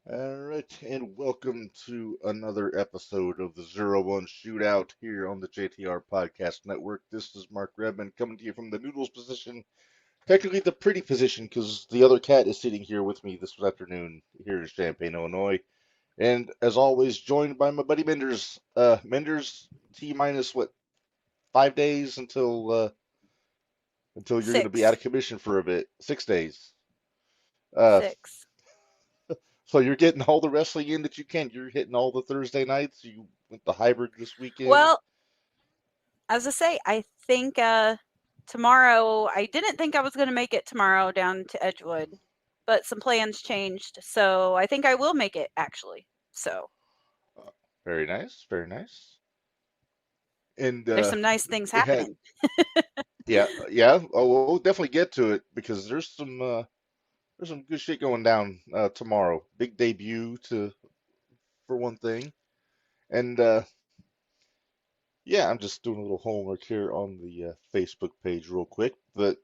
All right, and welcome to another episode of the Zero One Shootout here on the JTR Podcast Network. This is Mark Redman coming to you from the noodles position, technically the pretty position because the other cat is sitting here with me this afternoon here in Champaign, Illinois. And as always, joined by my buddy Minderz. Minderz, T minus what, 5 days until you're going to be out Six. of commission for a bit. 6 days. Uh, Six. So you're getting all the wrestling in that you can. You're hitting all the Thursday nights. You went the hybrid this weekend. Well, as I say, I think tomorrow, I didn't think I was going to make it tomorrow down to Edgewood, but some plans changed. So I think I will make it actually. So Uh, Very nice, very nice. And there's some nice things it had, happening. yeah, yeah. Oh, we'll definitely get to it because there's some good shit going down tomorrow. Big debut to for one thing, and yeah, I'm just doing a little homework here on the Facebook page real quick. But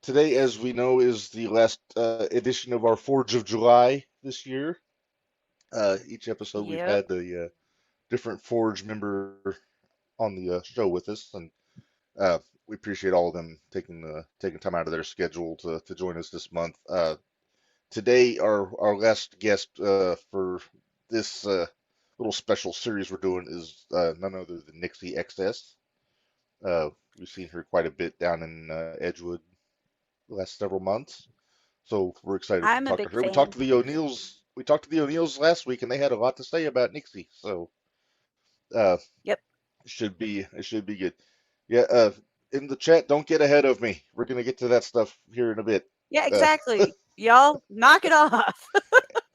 today, as we know, is the last edition of our Forge of July this year. Each episode we've Yep. had the different Forge member on the show with us, and uh, we appreciate all of them taking time out of their schedule to join us this month. Today, our last guest for this little special series we're doing is none other than Nixi XS. We've seen her quite a bit down in Edgewood the last several months, so we're excited to I'm a talk to big her. We talked fan. to the O'Neills. We talked to the O'Neills last week, and they had a lot to say about Nixie. So uh, Yep. it should be good. Yeah. In the chat, don't get ahead of me. We're gonna get to that stuff here in a bit. Yeah, Uh, exactly. Y'all knock it off.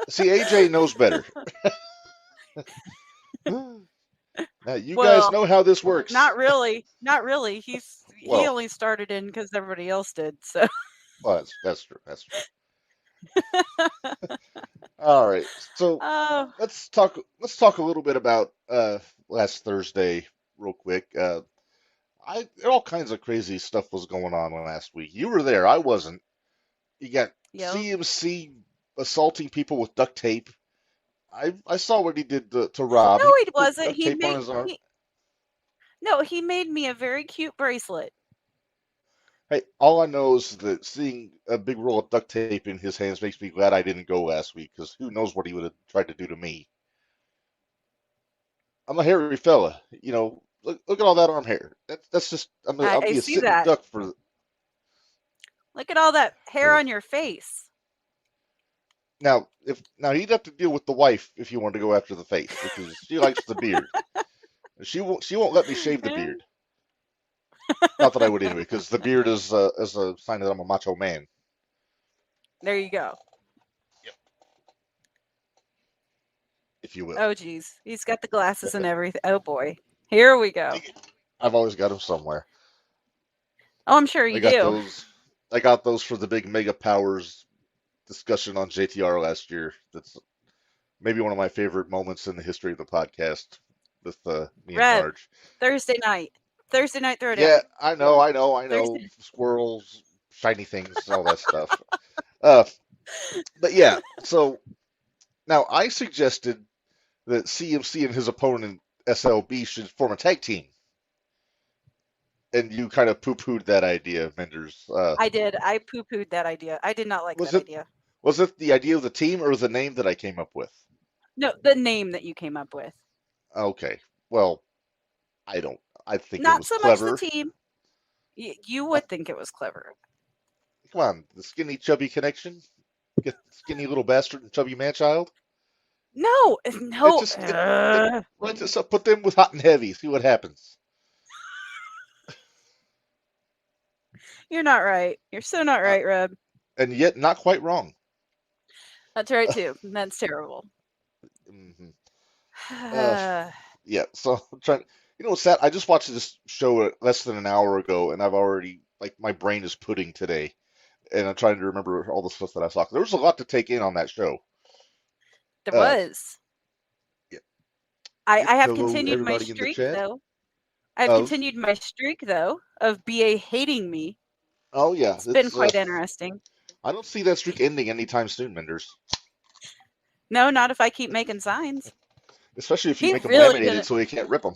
See, AJ knows better. Now you guys Well, know how this works. not really. Not really. He Well, only started in because everybody else did. So that's true. That's true. All right. So oh, let's talk a little bit about last Thursday real quick. All kinds of crazy stuff was going on last week. You were there. I wasn't. You got yo. CMC assaulting people with duct tape. I saw what he did to Rob. No, He it put wasn't. duct tape on his arm. He made me a very cute bracelet. Hey, all I know is that seeing a big roll of duct tape in his hands makes me glad I didn't go last week because who knows what he would have tried to do to me. I'm a hairy fella, you know. Look at all that arm hair. That's just I'll I be a see sitting that. duck for Look at all that hair uh, on your face. now. If now he'd have to deal with the wife if you wanted to go after the face because she likes the beard. She won't let me shave the beard. Not that I would anyway, because the beard is a sign that I'm a macho man. There you go. Yep. If you will. Oh, geez. He's got the glasses and everything. Oh, boy. Here we go. I've always got them somewhere. Oh, I'm sure I you got do. those. I got those for the big Mega Powers discussion on JTR last year. That's maybe one of my favorite moments in the history of the podcast with me and Red. Marge. Thursday night. Thursday night Yeah, throwdown. I know. Thursday. Squirrels, shiny things, all that stuff. Uh, but yeah, so now I suggested that CMC and his opponent SLB should form a tag team, and you kind of poo-pooed that idea, Minderz. I did. I poo pooed that idea. I did not like Was that it idea. was it the idea of the team or the name that I came up with? No, the name that you came up with. Okay, well, I don't. I think it Not was so much the clever. team. You Uh, would think it was clever. Come on, the skinny chubby connection, skinny little bastard and chubby man child. No, It no. just it right this up. Put them with hot and heavy. See what happens. You're not right. You're so not Uh, right, Reb. and yet not quite wrong. That's right too. That's terrible. hmm Uh, yeah. So I'm trying. You know what's that? I just watched this show less than an hour ago, and I've already like my brain is pudding today, and I'm trying to remember all the stuff that I saw. There was a lot to take in on that show. There Uh, was. yeah. I have Hello, continued my everybody in the streak chat. though. I've Of continued my streak though of BA hating me. oh yeah, It's been it's quite interesting. I don't see that streak ending anytime soon, Menders. No, not if I keep making signs. Especially if you He make them really laminated didn't. so you can't rip them.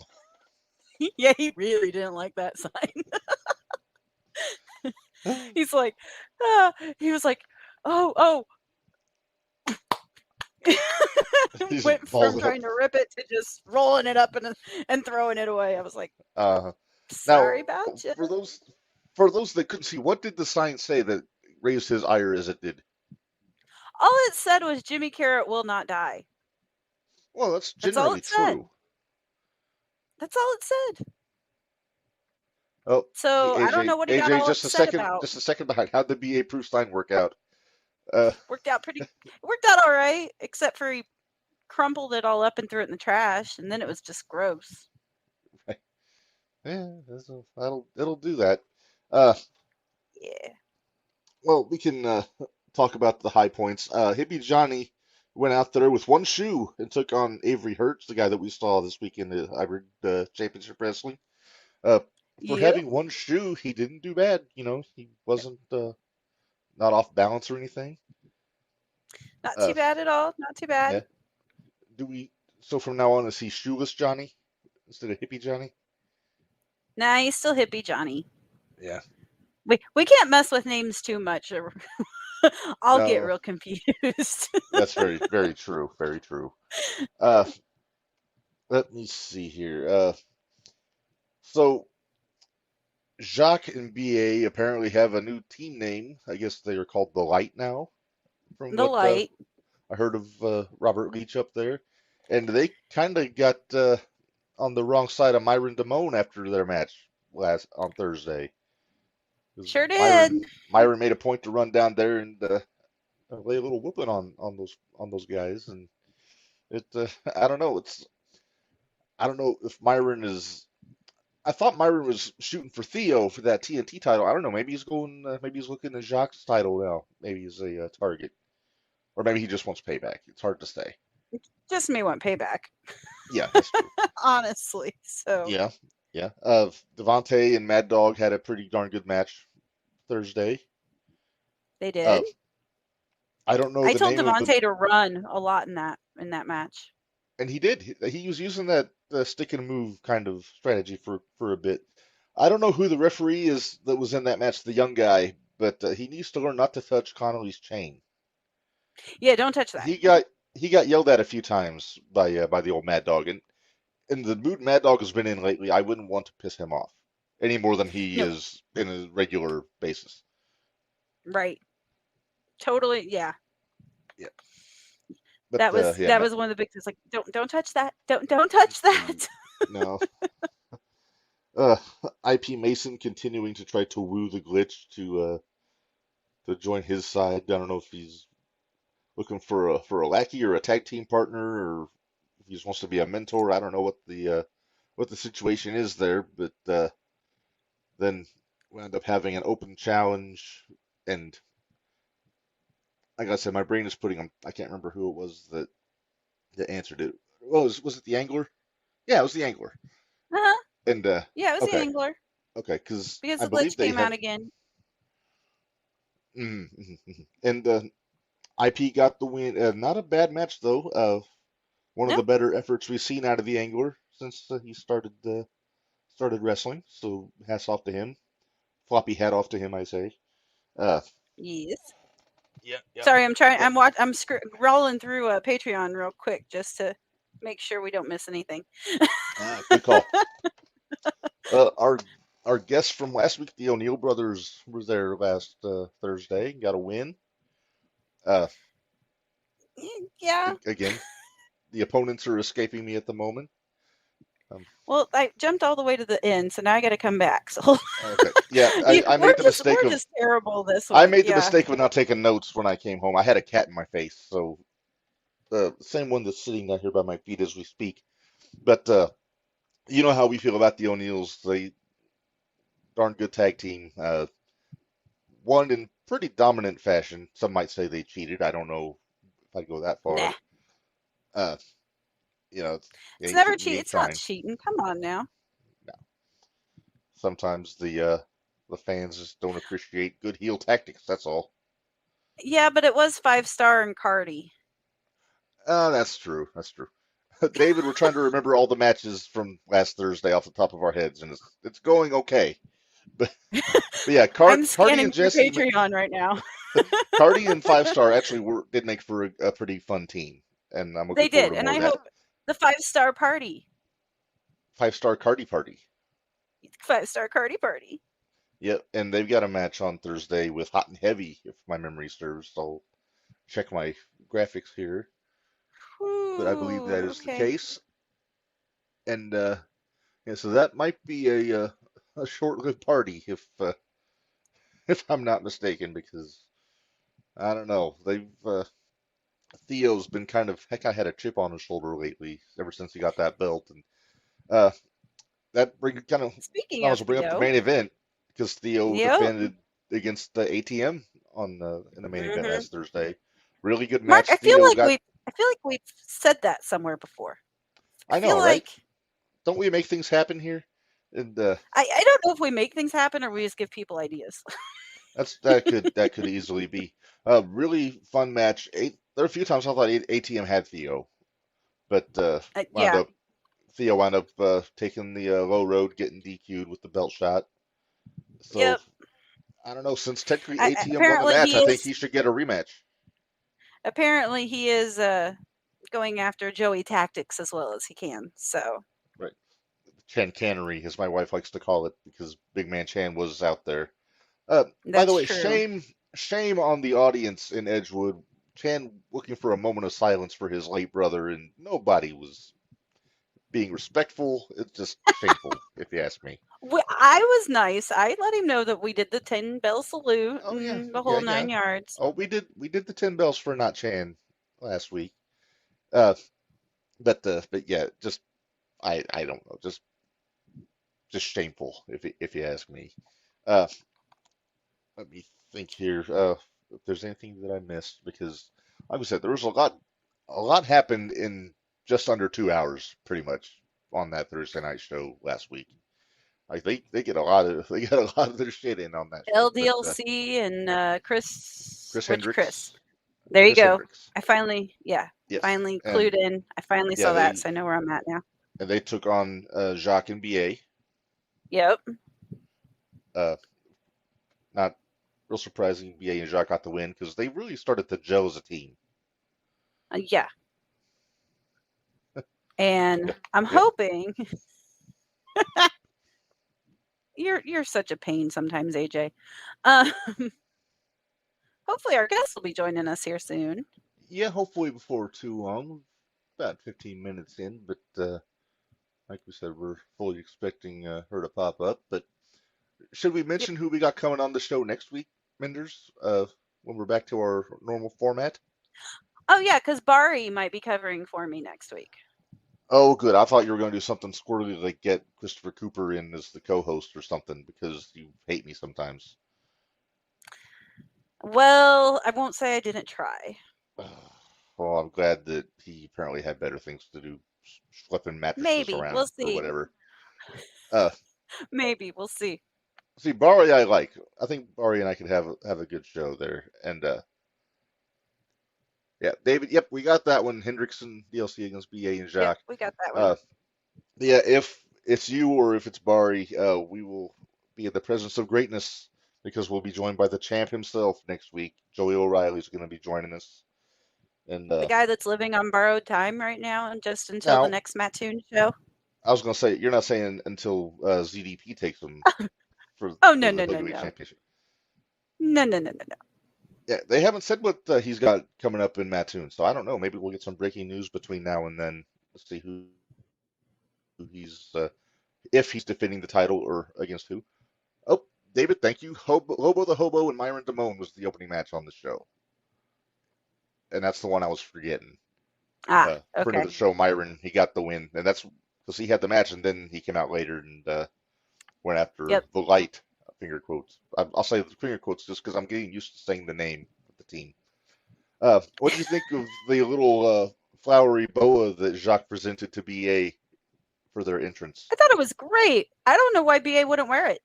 Yeah, he really didn't like that sign. He's like, he was like, oh, oh. He just Went balls from it up. trying to rip it to just rolling it up and throwing it away. I was like, Uh, now, sorry about you. for those that couldn't see, what did the sign say that raised his ire as it did? All it said was Jimmy Carrot will not die. Well, that's That's all generally it said. true. That's all it said. Oh, hey, So I don't know what he got AJ, all upset about. just a second behind. How'd the BA proof sign work out? Uh, Worked out all right, except for he crumpled it all up and threw it in the trash, and then it was just gross. yeah, it'll do that. Uh, Yeah. well, we can talk about the high points. Hippie Johnny went out there with one shoe and took on Avery Hertz, the guy that we saw this weekend at Hybrid Championship Wrestling. Uh, for Yep. having one shoe, he didn't do bad. You know, he wasn't not off balance or anything. Not too Uh, bad at all. Not too bad. yeah. Do we? So from now on, is he shoeless Johnny instead of hippie Johnny? Nah, he's still hippie Johnny. Yeah. We can't mess with names too much, or I'll get No, real confused. that's very true. Very true. Uh, let me see here. So Jacques and BA apparently have a new team name. I guess they are called the Light now, from The what light. I heard of Robert Leach up there. And they kind of got on the wrong side of Myron Damone after their match last on Thursday. 'Cause Sure did. Myron made a point to run down there and lay a little whooping on those guys. And it I don't know. I don't know if Myron is. I thought Myron was shooting for Theo for that TNT title. I don't know. Maybe he's going. Maybe he's looking at Jacques' title now. Maybe he's a target, or maybe he just wants payback. It's hard to say. Just me want payback, Yeah, that's true. honestly. So Yeah, yeah. Devontae and Mad Dog had a pretty darn good match Thursday. they Uh, did. I don't know I the told name of the, Devontae to run a lot in that match. and he did. He was using that stick and move kind of strategy for a bit. I don't know who the referee is that was in that match, the young guy, but he needs to learn not to touch Connolly's chain. Yeah, don't touch that. He got he got yelled at a few times by the old Mad Dog, and in the mood Mad Dog has been in lately, I wouldn't want to piss him off any more than he No, is in a regular basis. right. Totally. Yeah. Yeah, but yeah, That was one of the big things. Like, don't touch that. Don't touch that. no. Uh, IP Mason continuing to try to woo the glitch to join his side. I don't know if he's looking for a lackey or a tag team partner, or if he just wants to be a mentor. I don't know what the situation is there, but then we end up having an open challenge, and like I said, my brain is putting. I can't remember who it was that answered it. Well, was it the Angler? Yeah, it was the Angler. Uh-huh. And Yeah, it was the okay, angler okay, because because I the believe glitch they came out have. again. And IP got the win. Not a bad match though. One of No, the better efforts we've seen out of the Angler since he started wrestling. So hats off to him. Floppy hat off to him, I say. Uh, yes. yeah, yeah. Sorry, I'm trying. But I'm rolling through Patreon real quick just to make sure we don't miss anything. good call. Uh, our our guests from last week, the O'Neill brothers, were there last Thursday and got a win. Uh, Yeah. again, the opponents are escaping me at the moment. Um, Well, I jumped all the way to the end, so now I got to come back. So okay, yeah, I made the mistake we're of just terrible this I week. made the Yeah. mistake of not taking notes when I came home. I had a cat in my face, so the same one that's sitting down here by my feet as we speak. But you know how we feel about the O'Neills. They darn good tag team. Won in pretty dominant fashion. Some might say they cheated. I don't know if I'd go that far. Nah. Uh, you It's ain't never you cheat. ain't It's not trying. cheating. Come on now. No. Sometimes the fans just don't appreciate good heel tactics. That's all. Yeah, but it was 5-star and Cardi. That's true. That's true. David, we're trying to remember all the matches from last Thursday off the top of our heads, and it's going okay. But but yeah, I'm Cardi scanning and through Jesse, Patreon right now. Cardi and Five Star actually did make for a pretty fun team, and I'm looking They forward did, to and more I of that. hope the 5-star party, 5 Star Cardi Party. 5-star Cardi party. Yep, and they've got a match on Thursday with Hot and Heavy, if my memory serves. So check my graphics here, but I believe that Ooh, is the okay. case. And yeah, so that might be a short-lived party if I'm not mistaken, because I don't know. They've Theo's been kind of had a chip on his shoulder lately ever since he got that belt, and uh, that kind of Speaking might of as well bring up the Theo, main event because Theo yep. defended against the ATM on in the main event Hmm. last Thursday. Really good Mark, match. Theo got. I feel like we've said that somewhere before. I I feel know, right? like Don't we make things happen here? And I don't know if we make things happen or we just give people ideas. that could easily be a really fun match. There are a few times I thought ATM had Theo, but wound Yeah. up Theo wound up taking the low road, getting DQ'd with the belt shot. So Yep. I don't know. Since technically ATM won the Apparently match, he I think is. he should get a rematch. Apparently he is going after Joey tactics as well as he can. So Right. Chan Cannery, as my wife likes to call it, because Big Man Chan was out there. By the that's way, true. shame on the audience in Edgewood. Chan looking for a moment of silence for his late brother, and nobody was being respectful. It's just shameful, if you ask me. I was nice. I let him know that we did the 10 bell salute Oh yeah, and the yeah, whole yeah. 9 yards. Oh, we did the 10 bells for not Chan last week. Uh, but yeah, just I don't know, just shameful if you ask me. Uh, Let me think here. If there's anything that I missed, because like I said, there was a lot happened in just under 2 hours, pretty much, on that Thursday night show last week. Like they get a lot of they get a lot of their shit in on that show. But LDLC and Chris Which Chris? Hendricks, There you Chris go. Hendricks, I yes, finally and clued in. I finally yeah, saw that, so I know where I'm at now. they took on Jacques and BA. Yep. Uh, Not real surprising, BA and Jacques got the win because they really started to gel as a team. Yeah. And Yep, I'm yep. hoping you're such a pain sometimes, AJ. Uh, hopefully our guest will be joining us here soon. Yeah, hopefully before too long. About 15 minutes in, but like we said, we're fully expecting her to pop up. But should we Yep. mention who we got coming on the show next week, Minderz? When we're back to our normal format? Oh yeah, because Bari might be covering for me next week. Oh, good. I thought you were going to do something squirrely like get Christopher Cooper in as the co-host or something because you hate me sometimes. Well, I won't say I didn't try. Well, I'm glad that he apparently had better things to do, schlepping mattresses Maybe. We'll around or see. whatever. Uh, Maybe. We'll see. See, Bari I like. I think Bari and I could have a good show there. And yeah, David. Yep, we got that one. Hendrickson DLC against BA and Yep, Jacques. we got that one. Uh, yeah, if it's you or if it's Bari, we will be in the presence of greatness because we'll be joined by the champ himself next week. Joey O'Reilly's going to be joining us. And The guy that's living on borrowed time right now and just until the now, next Mattoon show. I was going to say, you're not saying until ZDP takes him for Oh for no, the no, no, heavyweight no. championship. No, no, no, no, no. Yeah, they haven't said what he's got coming up in Mattoon, so I don't know. Maybe we'll get some breaking news between now and then. Let's see who he's if he's defending the title or against who. Oh, David, thank you. Lobo the Hobo and Myron Damone was the opening match on the show, and that's the one I was forgetting. Ah, Friend of okay. the show, Myron, he got the win, and that's because he had the match, and then he came out later and went after Yep. the Light. Finger quotes. I'll say the finger quotes just because I'm getting used to saying the name of the team. What did you think of the little flowery boa that Jacques presented to BA for their entrance? I thought it was great. I don't know why BA wouldn't wear it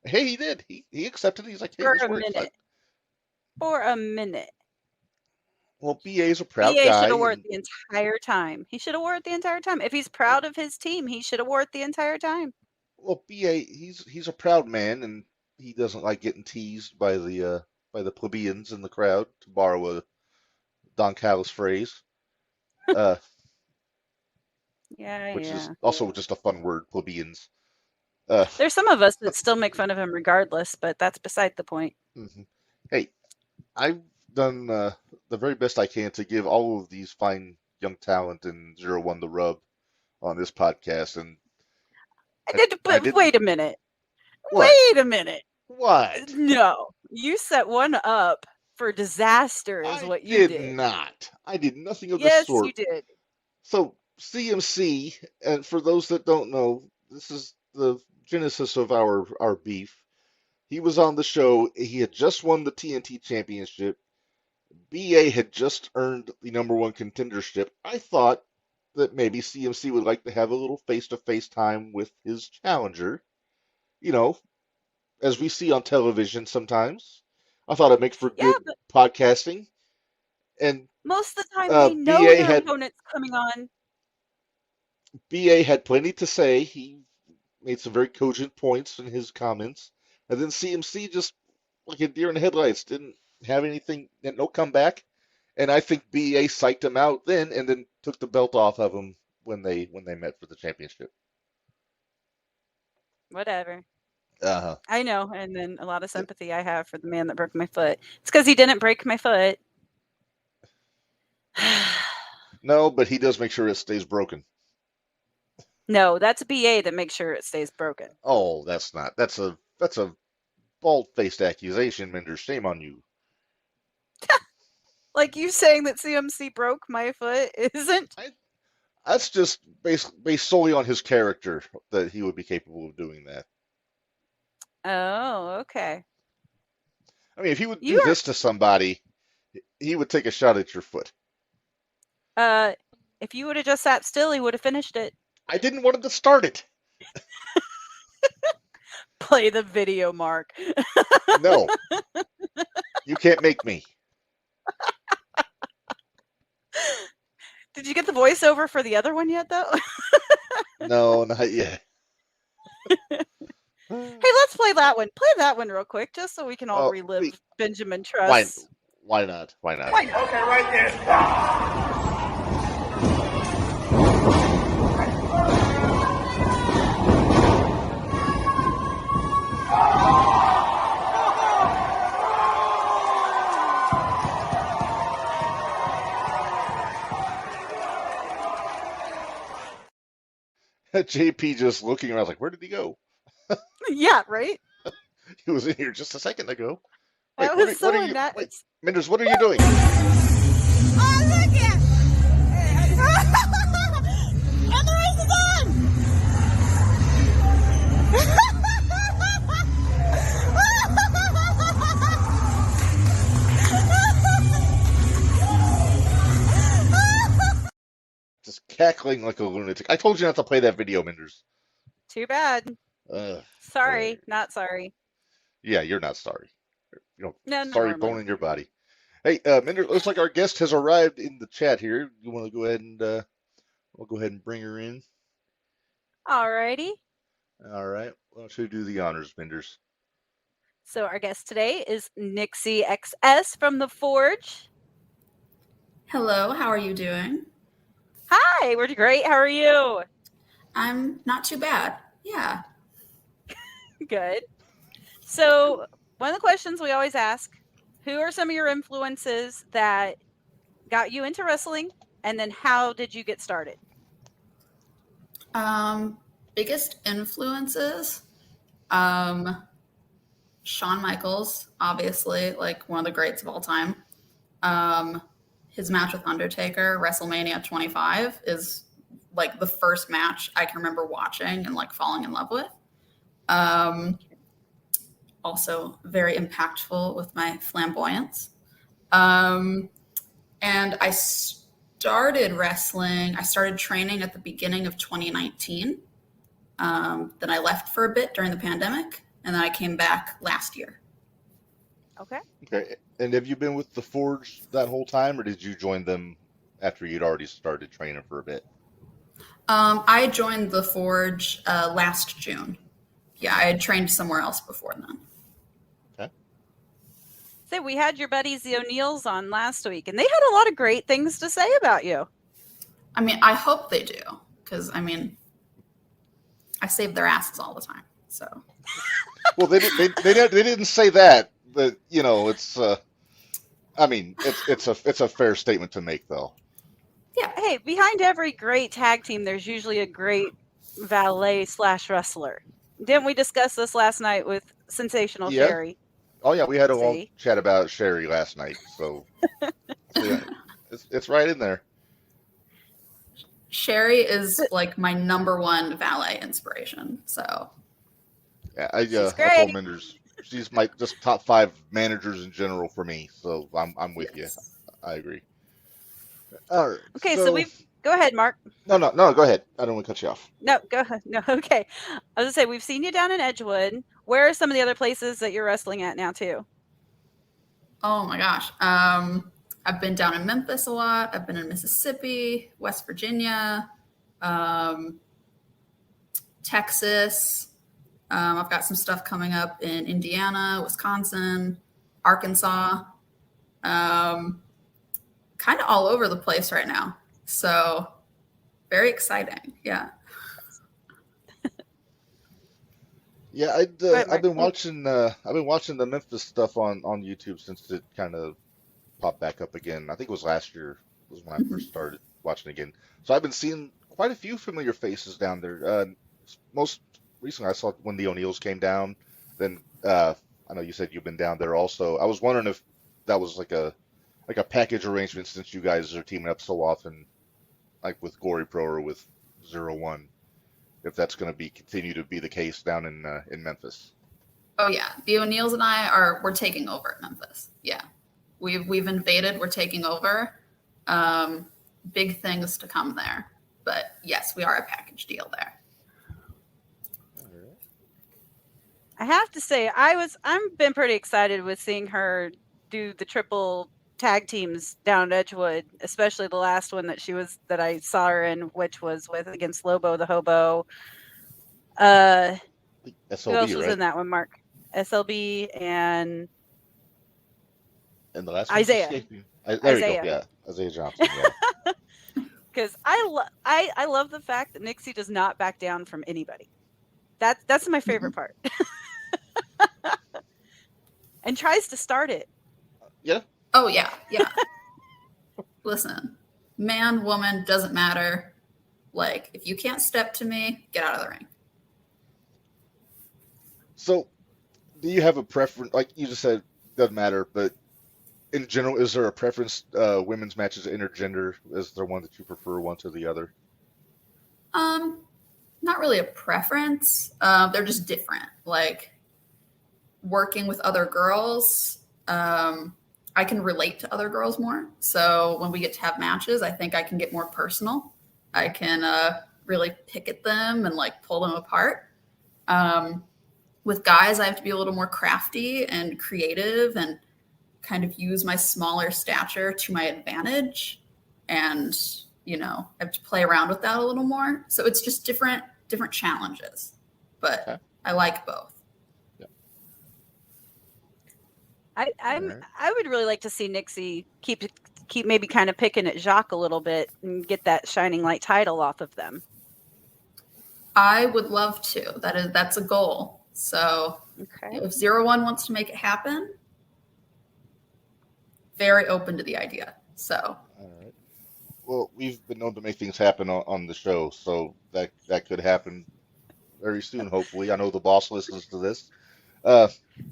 Hey, he did. He accepted it. He's like, hey, for this a works. minute. For a minute. Well, BA's a proud BA guy, should have wore it and the entire time. He should have wore it the entire time. If he's proud of his team, he should have wore it the entire time. well, BA he's a proud man, and he doesn't like getting teased by the plebeians in the crowd, to borrow a Don Callis phrase, uh, Yeah, which is yeah. also just a fun word, plebeians. Uh, There's some of us that still make fun of him regardless, but that's beside the point. mhm. Hey, I've done the very best I can to give all of these fine young talent in 01 the rub on this podcast, and I But didn't. wait a minute. What? Wait a minute. What? No, you set one up for disaster, is I what you did did. not. I did nothing of the Yes, you sort. did. So CMC, and for those that don't know, this is the genesis of our beef. He was on the show. He had just won the TNT championship. BA had just earned the number one contendership. I thought that maybe CMC would like to have a little face-to-face time with his challenger, you know, as we see on television sometimes. I thought it'd make for Yeah, good but podcasting. And most of the time they know BA their had opponent's coming on. BA had plenty to say. He made some very cogent points in his comments, and then CMC just like a deer in the headlights didn't have anything, no comeback. And I think BA psyched him out then, and then took the belt off of him when they met for the championship. Whatever. Uh-huh. I know, and then a lot of Yeah. sympathy I have for the man that broke my foot. It's because he didn't break my foot. No, but he does make sure it stays broken. No, that's BA that makes sure it stays broken. Oh, that's not. That's a bald-faced accusation, Minderz. Shame on you. Like you saying that CMC broke my foot isn't? I, that's just based solely on his character that he would be capable of doing that. Oh, okay. I mean, if he would do You this to somebody, he would take a shot at your foot. are if you would have just sat still, he would have finished it. I didn't want him to start it. Play the video, Mark. No, you can't make me. Did you get the voiceover for the other one yet, though? No, not yet. Hey, let's play that one. Play that one real quick, just so we can all Oh, relive Benjamin why? Truss. Why not? Why not? Okay, right there. JP just looking around like, where did he go? Yeah, right? He was in here just a second ago. Wait, That what was so are you? nuts. Wait, Minderz, what are you doing? Oh, look it! And the race is on! Just cackling like a lunatic. I told you not to play that video, Minderz. Too bad. Sorry, uh, not sorry. Yeah, you're not sorry. You know, No, not sorry normally. bone in your body. Hey, Minderz, looks like our guest has arrived in the chat here. You want to go ahead and we'll go ahead and bring her in. Alrighty. All right. Why don't you do the honors, Minderz? So our guest today is Nixi XS from the Forge. Hello, how are you doing? Hi, we're great. How are you? I'm not too bad. Yeah. Good. So one of the questions we always ask, who are some of your influences that got you into wrestling? And then how did you get started? Biggest influences? Shawn Michaels, obviously, like one of the greats of all time. His match with Undertaker, WrestleMania 25, is like the first match I can remember watching and like falling in love with. Also very impactful with my flamboyance. And I started wrestling. I started training at the beginning of 2019. Then I left for a bit during the pandemic, and then I came back last year. Okay. Okay. And have you been with the Forge that whole time, or did you join them after you'd already started training for a bit? I joined the Forge last June. Yeah, I had trained somewhere else before then. Okay. So we had your buddies the O'Neills on last week, and they had a lot of great things to say about you. I mean, I hope they do, because I mean, I save their asses all the time. So Well, they didn't say that, but you know, it's I mean, it's a fair statement to make, though. yeah, Hey, behind every great tag team, there's usually a great valet/wrestler. Didn't we discuss this last night with Sensational Yeah. Sherry? Oh yeah, we had a long See? chat about Sherry last night, so yeah, it's right in there. Sherry is like my number one valet inspiration. So Yeah, She's I great. told Minderz she's my just top 5 managers in general for me, so I'm with you. yes. I agree. All right. Okay, so we've go ahead, Mark. No, go ahead. I don't want to cut you off. No, go ahead. No, okay. I was gonna say we've seen you down in Edgewood. Where are some of the other places that you're wrestling at now too? Oh my gosh. I've been down in Memphis a lot. I've been in Mississippi, West Virginia, Texas. I've got some stuff coming up in Indiana, Wisconsin, Arkansas. Kind of all over the place right now. So very exciting. Yeah. Yeah, ahead, I've been Mark. watching the Memphis stuff on YouTube since it kind of popped back up again. I think it was last year was when I first started watching again. So I've been seeing quite a few familiar faces down there. Most recently, I saw when the O'Neills came down. Then I know you said you've been down there also. I was wondering if that was like a package arrangement since you guys are teaming up so often, like with Gory Pro or with 01. If that's going to be continue to be the case down in Memphis. Oh yeah, the O'Neills and we're taking over at Memphis. Yeah, we've invaded. We're taking over. Big things to come there, but yes, we are a package deal there. I have to say, I'm been pretty excited with seeing her do the triple tag teams down at Edgewood, especially the last one that I saw her in, which was with against Lobo the Hobo. Who else SLB, was right? in that one, Mark? SLB and And the last Isaiah. There Isaiah. you go. Yeah, Isaiah Johnson. Yeah. Because I love the fact that Nixi does not back down from anybody. That's my favorite part. And tries to start it. Yeah. Oh yeah, yeah. Listen, man, woman, doesn't matter. Like, if you can't step to me, get out of the ring. So, do you have a preference? Like you just said, doesn't matter, but in general, is there a preference? Women's matches, intergender, is there one that you prefer, one to the other? Not really a preference. They're just different. Like, working with other girls, I can relate to other girls more. So when we get to have matches, I think I can get more personal. I can really pick at them and like pull them apart. With guys, I have to be a little more crafty and creative and kind of use my smaller stature to my advantage. And, you know, I have to play around with that a little more. So it's just different challenges, but Okay. I like both. I would really like to see Nixi keep maybe kind of picking at Jacques a little bit and get that Shining Light title off of them. I would love to. That's a goal. So Okay. if 01 wants to make it happen, very open to the idea. So All right. Well, we've been known to make things happen on the show, so that could happen very soon, hopefully. I know the boss listens to this.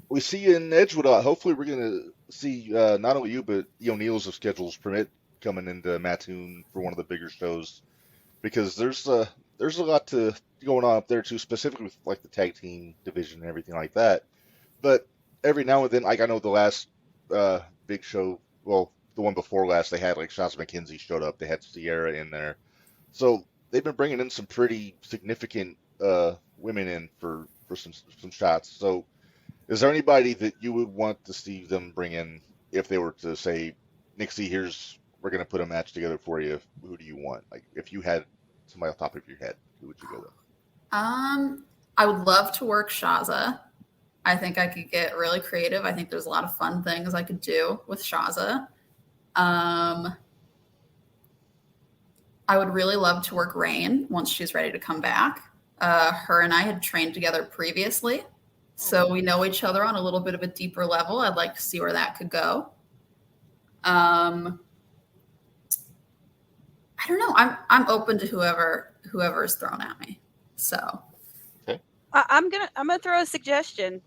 We see you in Edgewood. Hopefully, we're going to see not only you, but the O'Neills, if schedules permit, coming into Mattoon for one of the bigger shows, because there's a lot going on up there too, specifically with like the tag team division and everything like that. But every now and then, like I know the last big show, well, the one before last, they had like Shaz McKenzie showed up. They had Sierra in there, so they've been bringing in some pretty significant women in for some shots. So Is there anybody that you would want to see them bring in if they were to say, Nixie, we're gonna put a match together for you. Who do you want? Like, if you had somebody off the top of your head, who would you go with? I would love to work Shaza. I think I could get really creative. I think there's a lot of fun things I could do with Shaza. I would really love to work Rain once she's ready to come back. Her and I had trained together previously, so we know each other on a little bit of a deeper level. I'd like to see where that could go. I don't know. I'm open to whoever is thrown at me. So I'm gonna throw a suggestion,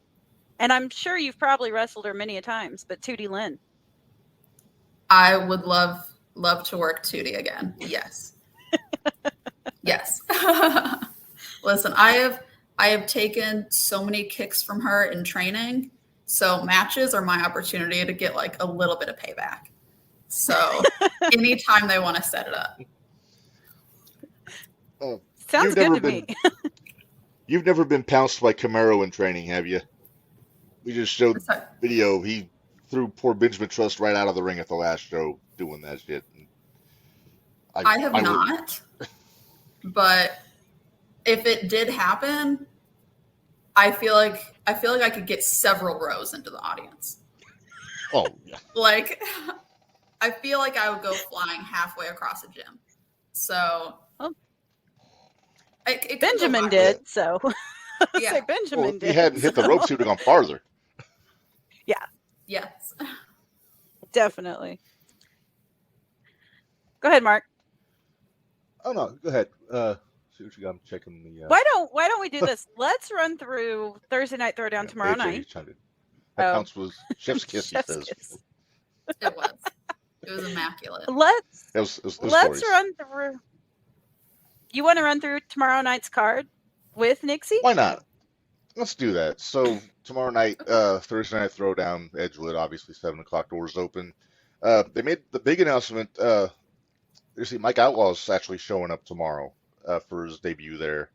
and I'm sure you've probably wrestled her many a times, but Tootie Lynn. I would love to work Tootie again. Yes. Yes. Listen, I have taken so many kicks from her in training. So matches are my opportunity to get like a little bit of payback. So anytime they want to set it up. Sounds good to me. You've never been pounced by Camaro in training, have you? We just showed video. He threw poor Benjamin Trust right out of the ring at the last show doing that shit. I have not. But if it did happen, I feel like I could get several rows into the audience. Oh, yeah. Like, I feel like I would go flying halfway across a gym. So, Benjamin did. So, yeah. say Benjamin did. If he hadn't hit the ropes, he would have gone farther. Yeah. Yes. Definitely. Go ahead, Mark. Oh no, go ahead. See what you got. I'm checking the. Why don't we do this? Let's run through Thursday Night Throwdown tomorrow night. That counts was Chef's Kiss. Chef's he says. Kiss. It was. It was immaculate. Let's run through. You want to run through tomorrow night's card with Nixie? Why not? Let's do that. So tomorrow night, Thursday Night Throwdown, Edgewood, obviously 7:00 doors open. They made the big announcement. You see, Mike Outlaw's actually showing up tomorrow for his debut there.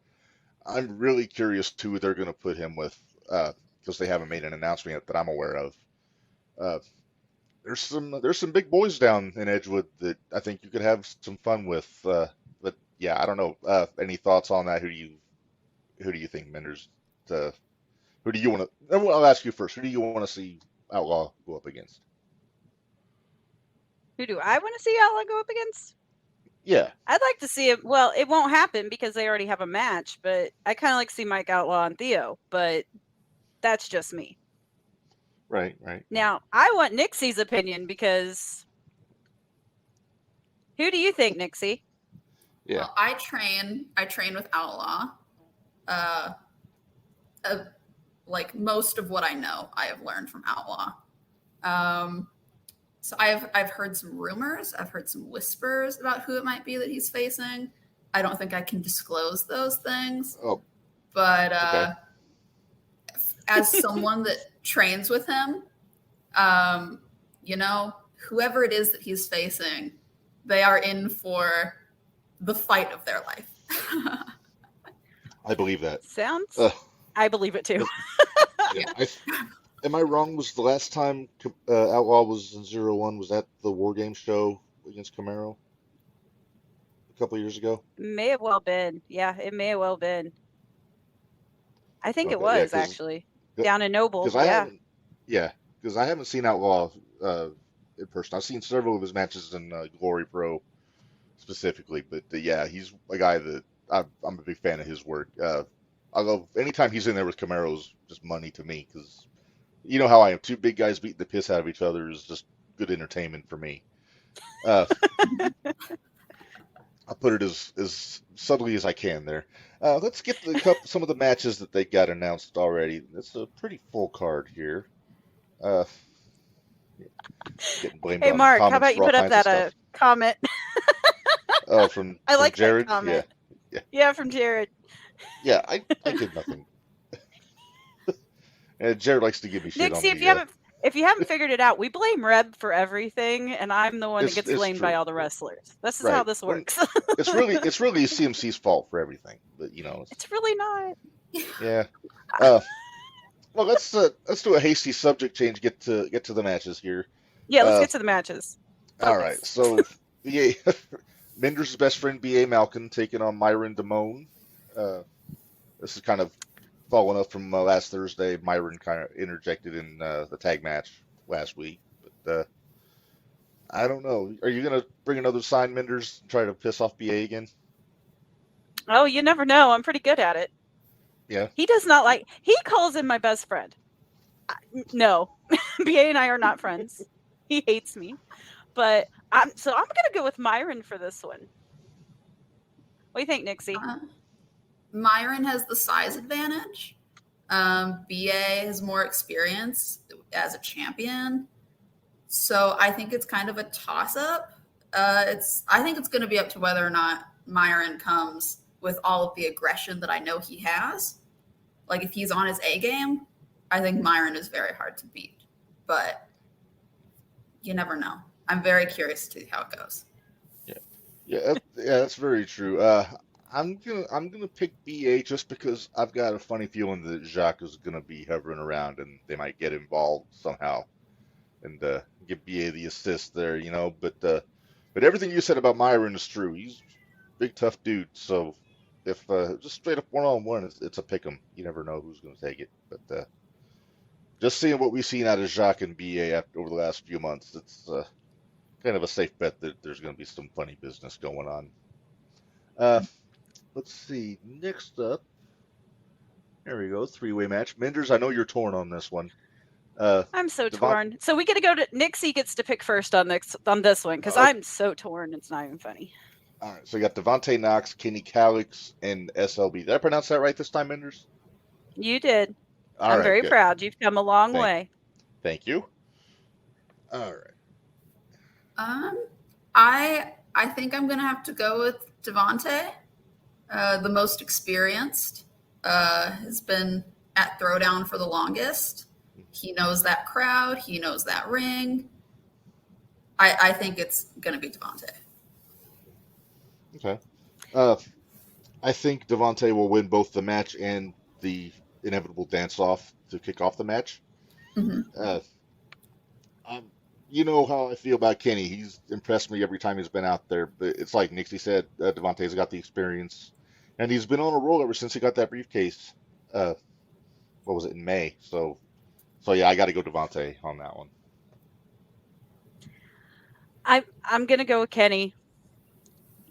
I'm really curious who they're going to put him with because they haven't made an announcement yet that I'm aware of. There's some big boys down in Edgewood that I think you could have some fun with. But yeah, I don't know. Any thoughts on that? Who do you think, Minderz? Who do you want to? I'll ask you first. Who do you want to see Outlaw go up against? Who do I want to see Outlaw go up against? Yeah. I'd like to see it. Well, it won't happen because they already have a match, but I kind of like to see Mike Outlaw and Theo, but that's just me. Right. Now, I want Nixie's opinion because who do you think, Nixie? Yeah. Well, I train with Outlaw. Like most of what I know, I have learned from Outlaw. So I've heard some rumors. I've heard some whispers about who it might be that he's facing. I don't think I can disclose those things. Oh. But Okay. As someone that trains with him, whoever it is that he's facing, they are in for the fight of their life. I believe that. Sounds. I believe it too. Yeah. Am I wrong? Was the last time Outlaw was in 0-1, was that the War Games show against Camaro a couple years ago? May have well been. Yeah, it may have well been. I think it Okay, was actually down in Noble. Because I haven't seen Outlaw in person. I've seen several of his matches in Glory Pro specifically, but yeah, he's a guy that I'm a big fan of his work. Although anytime he's in there with Camaro's just money to me, because you know how I am. Two big guys beating the piss out of each other is just good entertainment for me. I'll put it as subtly as I can there. Let's get some of the matches that they got announced already. It's a pretty full card here. Getting blamed Hey, on Mark, how comments about you for all put up kinds of that stuff. comment? From I like Jared. that comment. Yeah. Yeah, from Jared. Yeah, I did nothing. Jared likes to give me shit Nixie, on if you haven't figured it out, we blame Reb for everything, and I'm the one that gets blamed by true. all the wrestlers. This is Right. how this works. It's really CMC's fault for everything, but It's really not. yeah. Well, let's do a hasty subject change. Get to the matches here. Yeah, let's Uh, get to the matches. all right. Focus. So BA Minder's best friend BA Malkin taking on Myron Damone. Uh, this is kind of following up from last Thursday. Myron kind of interjected in the tag match last week, but I don't know. Are you gonna bring another sign, Minderz, and try to piss off BA again? Oh, you never know. I'm pretty good at it. Yeah. He does not like. He calls him my best friend. No, BA and I are not friends. He hates me, but I'm gonna go with Myron for this one. What do you think, Nixie? Myron has the size advantage. BA has more experience as a champion. So I think it's kind of a toss-up. I think it's going to be up to whether or not Myron comes with all of the aggression that I know he has. Like if he's on his A game, I think Myron is very hard to beat. But you never know. I'm very curious to see how it goes. Yeah, that's very true. I'm gonna pick BA just because I've got a funny feeling that Jacques is gonna be hovering around and they might get involved somehow and give BA the assist there, you know. But everything you said about Myron is true. He's a big tough dude. So if just straight up 1-on-1, it's a pick 'em. You never know who's gonna take it. But just seeing what we've seen out of Jacques and BA over the last few months, it's kind of a safe bet that there's going to be some funny business going on. Let's see. Next up, there we go. Three-way match. Minderz, I know you're torn on this one. I'm so torn. So we get to go to Nixie gets to pick first on this one because I'm so torn. It's not even funny. All right. So you got Devontae Knox, Kenny Calix, and SLB. Did I pronounce that right this time, Minderz? You did. All I'm right, very good. proud. You've come a long way. Thank you. All right. I think I'm gonna have to go with Devontae, the most experienced. Has been at Throwdown for the longest. He knows that crowd. He knows that ring. I think it's gonna be Devontae. Okay. I think Devontae will win both the match and the inevitable dance-off to kick off the match. Mm-hmm. You know how I feel about Kenny. He's impressed me every time he's been out there. But it's like Nixie said, Devontae's got the experience. And he's been on a roll ever since he got that briefcase. What was it, in May? So yeah, I got to go Devontae on that one. I'm going to go with Kenny.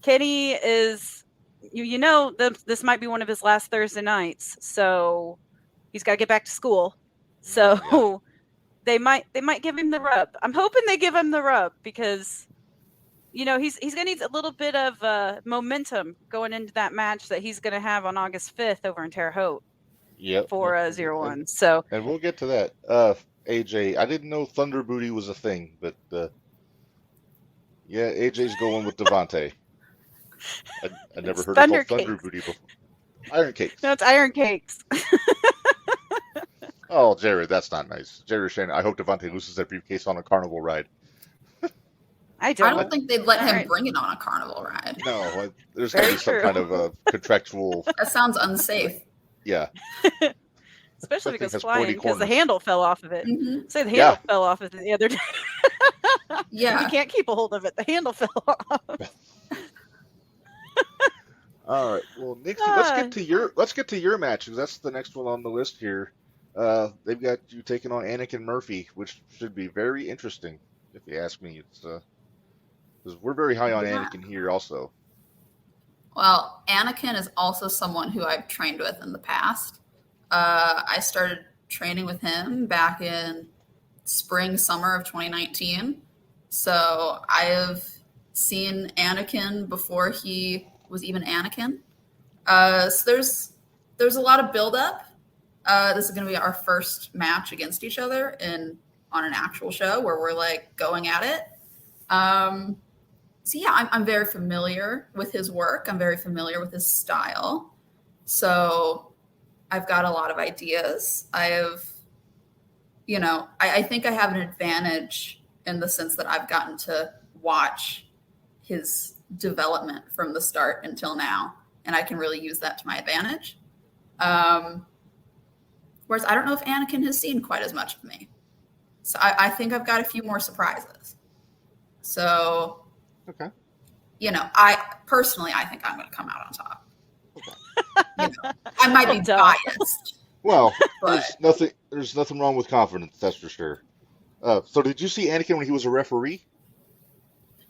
Kenny is, this might be one of his last Thursday nights. So he's got to get back to school. So... Yeah. They might give him the rub. I'm hoping they give him the rub because, he's gonna need a little bit of momentum going into that match that he's gonna have on August 5th over in Terre Haute. Yep. For 0-1. So. And we'll get to that. AJ, I didn't know Thunder Booty was a thing, but yeah, AJ's going with Devontae. I never heard it called Thunder Booty before. Iron Cakes. No, it's Iron Cakes. Oh, Jerry, that's not nice. Jerry Shane, I hope Devontae loses that briefcase on a carnival ride. I don't think they'd let him bring it on a carnival ride. No, there's going to be some kind of contractual... That sounds unsafe. Yeah. Especially because flying, because the handle fell off of it. Mm-hmm. Say the handle fell off of it the other day. Yeah. You can't keep a hold of it. The handle fell off. All right. Well, Nixie, let's get to your match, because that's the next one on the list here. They've got you taking on Anakin Murphy, which should be very interesting, if you ask me. It's because we're very high on Anakin here, also. Well, Anakin is also someone who I've trained with in the past. I started training with him back in summer of 2019. So I have seen Anakin before he was even Anakin. So there's a lot of buildup. This is going to be our first match against each other on an actual show where we're like going at it. So yeah, I'm very familiar with his work. I'm very familiar with his style. So I've got a lot of ideas. I think I have an advantage in the sense that I've gotten to watch his development from the start until now, and I can really use that to my advantage. Whereas I don't know if Anakin has seen quite as much of me. So I think I've got a few more surprises. So, Okay. I think I'm going to come out on top. Okay. I might be Duh. biased. Well, But- there's nothing wrong with confidence, that's for sure. So did you see Anakin when he was a referee?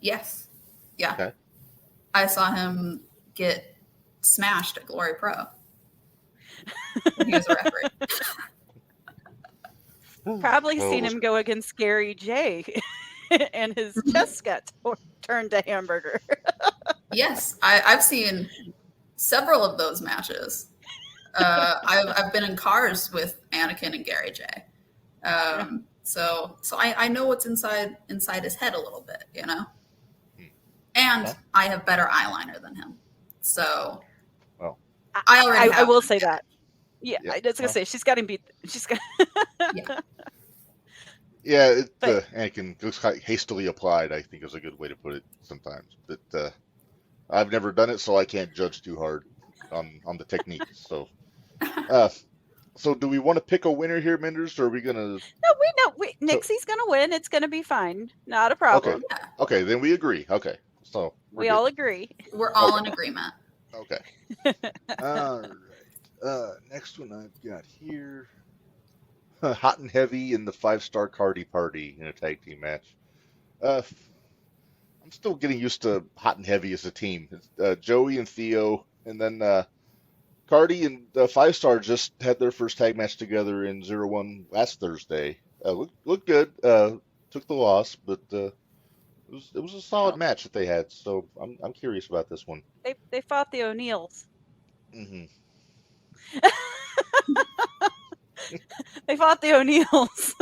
Yes. Yeah. Okay. I saw him get smashed at Glory Pro when he was a referee. Probably Well, seen him go against Gary J, and his chest got turned to hamburger. Yes, I've seen several of those matches. I've been in cars with Anakin and Gary J. So I know what's inside his head a little bit, And Okay. I have better eyeliner than him. So Well. I already I have will him. say that. Yeah, Yeah. I was gonna say she's got him beat. She's got. Yeah, But- Anakin looks hastily applied, I think is a good way to put it sometimes. But I've never done it, so I can't judge too hard on the technique. So, so do we want to pick a winner here, Minderz, or are we gonna? No, Nixi's gonna win. It's gonna be fine. Not a problem. Okay, then we agree. Okay, so We all agree. We're all in agreement. okay. All right. Next one I've got here. Hot and Heavy in the 5-star Cardi Party in a tag team match. I'm still getting used to Hot and Heavy as a team. It's, Joey and Theo, and then Cardi and 5-star just had their first tag match together in 0-1 last Thursday. Looked good. Took the loss, but it was a solid match that they had. So I'm curious about this one. They fought the O'Neills. Hmm. They fought the O'Neills.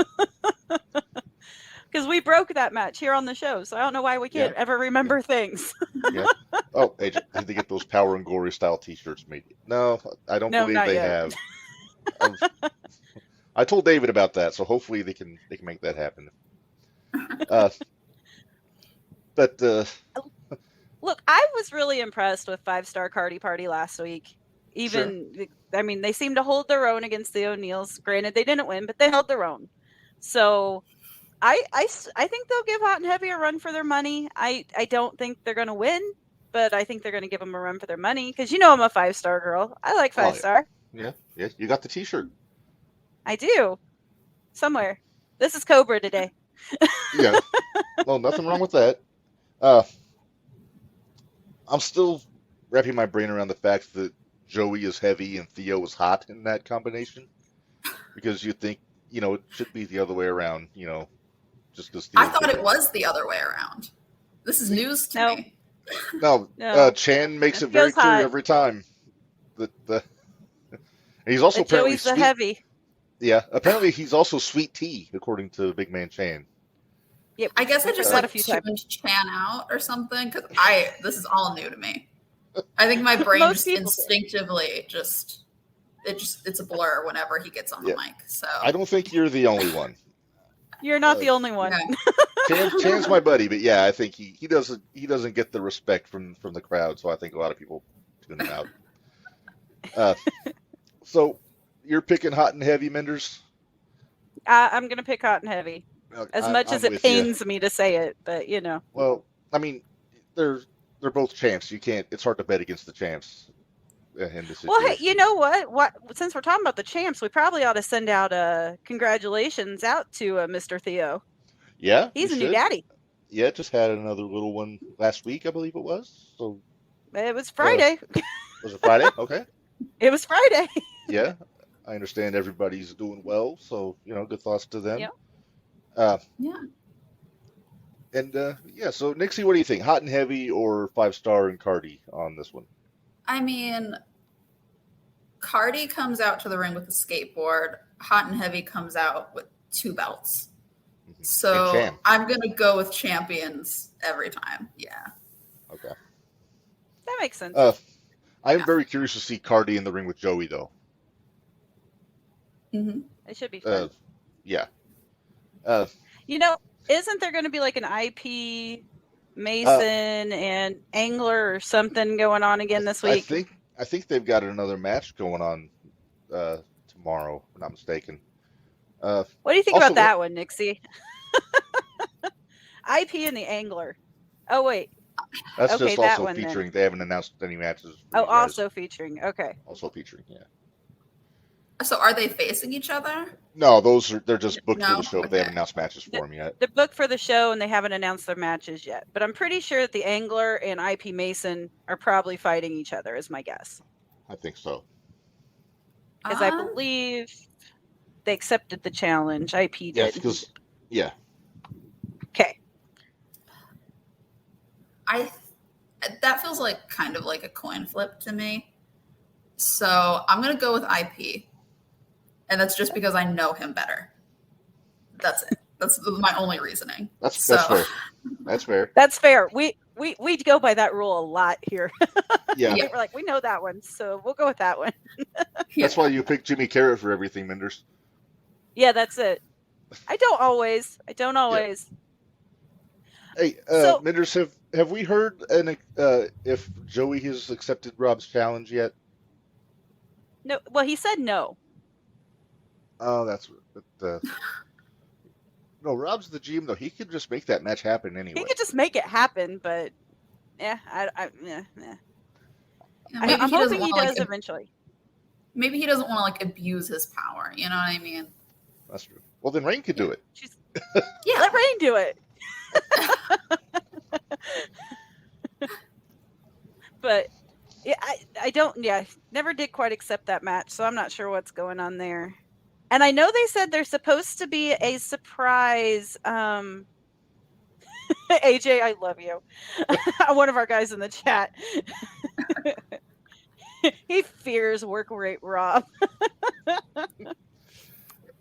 Because we broke that match here on the show, so I don't know why we can't ever remember things. Yeah. Oh, hey, did they get those Power and Glory style T-shirts made? No, I don't No, believe not they yet. have. I told David about that, so hopefully they can make that happen. But Look, I was really impressed with 5-star Cardi Party last week. I mean, they seemed to hold their own against the O'Neills. Granted, they didn't win, but they held their own. So I think they'll give Hot and Heavy a run for their money. I don't think they're going to win, but I think they're going to give them a run for their money because I'm a 5-star girl. I like 5-star. yeah, you got the T-shirt. I do. Somewhere. This is Cobra today. Yeah. Well, nothing wrong with that. I'm still wrapping my brain around the fact that Joey is heavy and Theo is hot in that combination, because you think it should be the other way around. Just because I thought it was the other way around. This is news to No. me. No, Chan makes it very Theo's clear hot. every time that and he's also But apparently Joey's the sweet. heavy. Yeah, apparently he's also sweet tea, according to Big Man Chan. Yep. I guess I just That a few times. tuned Chan out or something because this is all new to me. I think my brain Most just people do. instinctively it's a blur whenever he gets on the mic. So I don't think you're the only one. You're not the only one. yeah. Chan's my buddy, but yeah, I think he doesn't get the respect from the crowd, so I think a lot of people tune him out. So you're picking Hot and Heavy, Minderz? I'm going to pick Hot and Heavy. As much as I'm it with ya. pains me to say it, but Well, I mean, they're both champs. You can't. It's hard to bet against the champs in this situation. Well, hey, you know what? Since we're talking about the champs, we probably ought to send out congratulations out to Mr. Theo. Yeah, He's we a new should. daddy. Yeah, just had another little one last week, I believe it was. So It was Friday. was it Friday? Okay. It was Friday. Yeah, I understand everybody's doing well, so good thoughts to them. Yep. Yeah. And so Nixi, what do you think? Hot and Heavy or 5-star and Cardi on this one? I mean, Cardi comes out to the ring with a skateboard. Hot and Heavy comes out with 2 belts. And So Chan. I'm going to go with champions every time. Yeah. Okay. That makes sense. I'm very curious to see Cardi in the ring with Joey, though. Mm-hmm. It should be fun. Yeah. Isn't there going to be like an IP Mason and Angler or something going on again this week? I think they've got another match going on tomorrow, if I'm not mistaken. What do you think Also, about that one, Nixie? IP and the Angler. Oh wait. That's Okay, just that also one then. featuring. They haven't announced any matches. For Oh, you guys. also featuring. Okay. Also featuring. Yeah. So are they facing each other? No, they're just booked for No? the show, but they Okay. haven't announced matches for them yet. They're booked for the show and they haven't announced their matches yet. But I'm pretty sure that the Angler and IP Mason are probably fighting each other, is my guess. I think so. Because I believe they accepted the challenge. IP Yes, did. because Okay. That feels like kind of like a coin flip to me. So I'm gonna go with IP. And that's just because I know him better. That's it. That's my only reasoning. That's fair. That's fair. That's fair. We go by that rule a lot here. Yeah. We're like, we know that one, so we'll go with that one. That's why you pick Jimmy Carrot for everything, Minderz. Yeah, that's it. I don't always. Hey, So- Minderz, have we heard if Joey has accepted Rob's challenge yet? No. Well, he said no. Oh, that's no. Rob's the GM though. He could just make that match happen anyway. He could just make it happen, but yeah, Maybe I'm he doesn't hoping he wanna, does like, eventually. maybe he doesn't want to like abuse his power. You know what I mean? That's true. Well, then Rain could do it. Yeah. Let Rain do it. But yeah, I don't. Yeah, never did quite accept that match, so I'm not sure what's going on there. And I know they said there's supposed to be a surprise. AJ, I love you. One of our guys in the chat. He fears work rate Rob.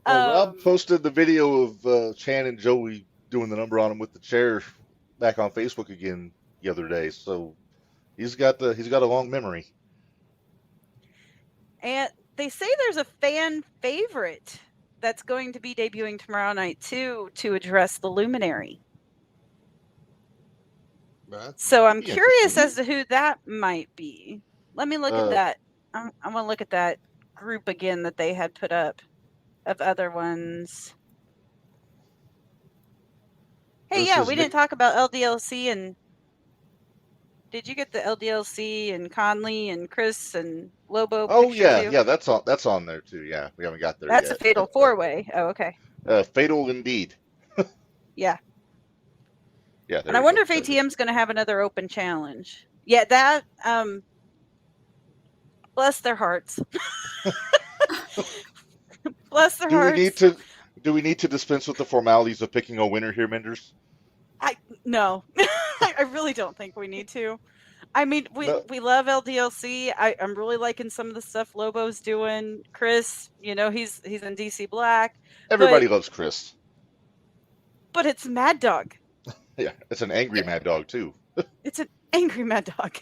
Rob posted the video of Chan and Joey doing the number on him with the chair back on Facebook again the other day. So he's got a long memory. And they say there's a fan favorite that's going to be debuting tomorrow night too to address the Luminary. So I'm curious as to who that might be. Let me look at that. I'm going to look at that group again that they had put up of other ones. Hey, yeah, we didn't talk about LDLC and did you get the LDLC and Conley and Chris and Lobo? Oh picture yeah, too? yeah, that's on there too. Yeah, we haven't got there That's yet. a fatal four-way. Oh, okay. Fatal indeed. Yeah. Yeah. And I wonder if ATM's going to have another open challenge. Yeah, that bless their hearts. Bless their hearts. Do we need to dispense with the formalities of picking a winner here, Minderz? No. I really don't think we need to. I mean, we love LDLC. I'm really liking some of the stuff Lobo's doing. Chris, he's in DC Black. Everybody loves Chris. But it's Mad Dog. Yeah, it's an angry Mad Dog too. It's an angry Mad Dog.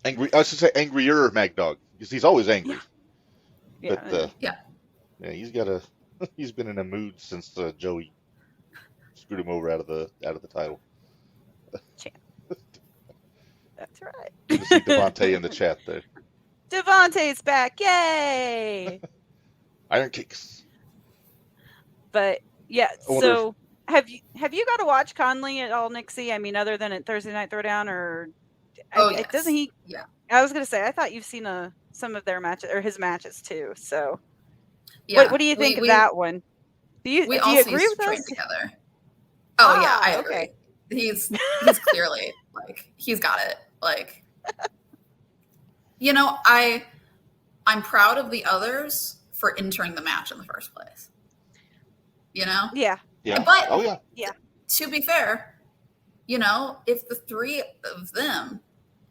I should say angrier Mad Dog because he's always angry. Yeah. But yeah, he's been in a mood since Joey screwed him over out of the title. That's right. Good to see Devontae in the chat there. Devontae's back. Yay. Iron Kicks. But yeah, so have you got to watch Conley at all, Nixie? I mean, other than at Thursday Night Throwdown, or yes. Doesn't he? Yeah. I was gonna say I thought you've seen some of their matches or his matches too. So Yeah. what do you think of that one? Do you agree with us? Together. Oh yeah, I agree. Okay. He's clearly he's got it. I'm proud of the others for entering the match in the first place. Yeah. Yeah. But yeah. To be fair, if the three of them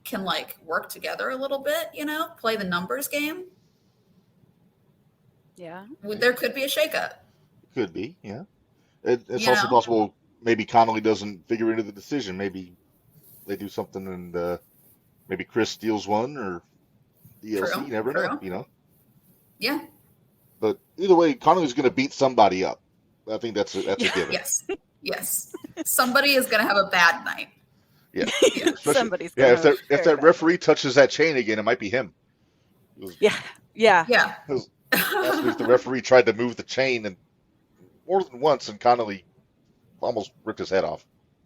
can work together a little bit, play the numbers game. Yeah. There could be a shakeup. Could be, yeah. It's also possible maybe Connolly doesn't figure into the decision. Maybe they do something and maybe Chris steals one or DLC. True, You never know, Yeah. But either way, Connolly's going to beat somebody up. I think that's a given. Yes. Somebody is going to have a bad night. Yeah. Somebody's if that referee touches that chain again, it might be him. Yeah. Yeah. Last week the referee tried to move the chain and more than once, and Connolly almost ripped his head off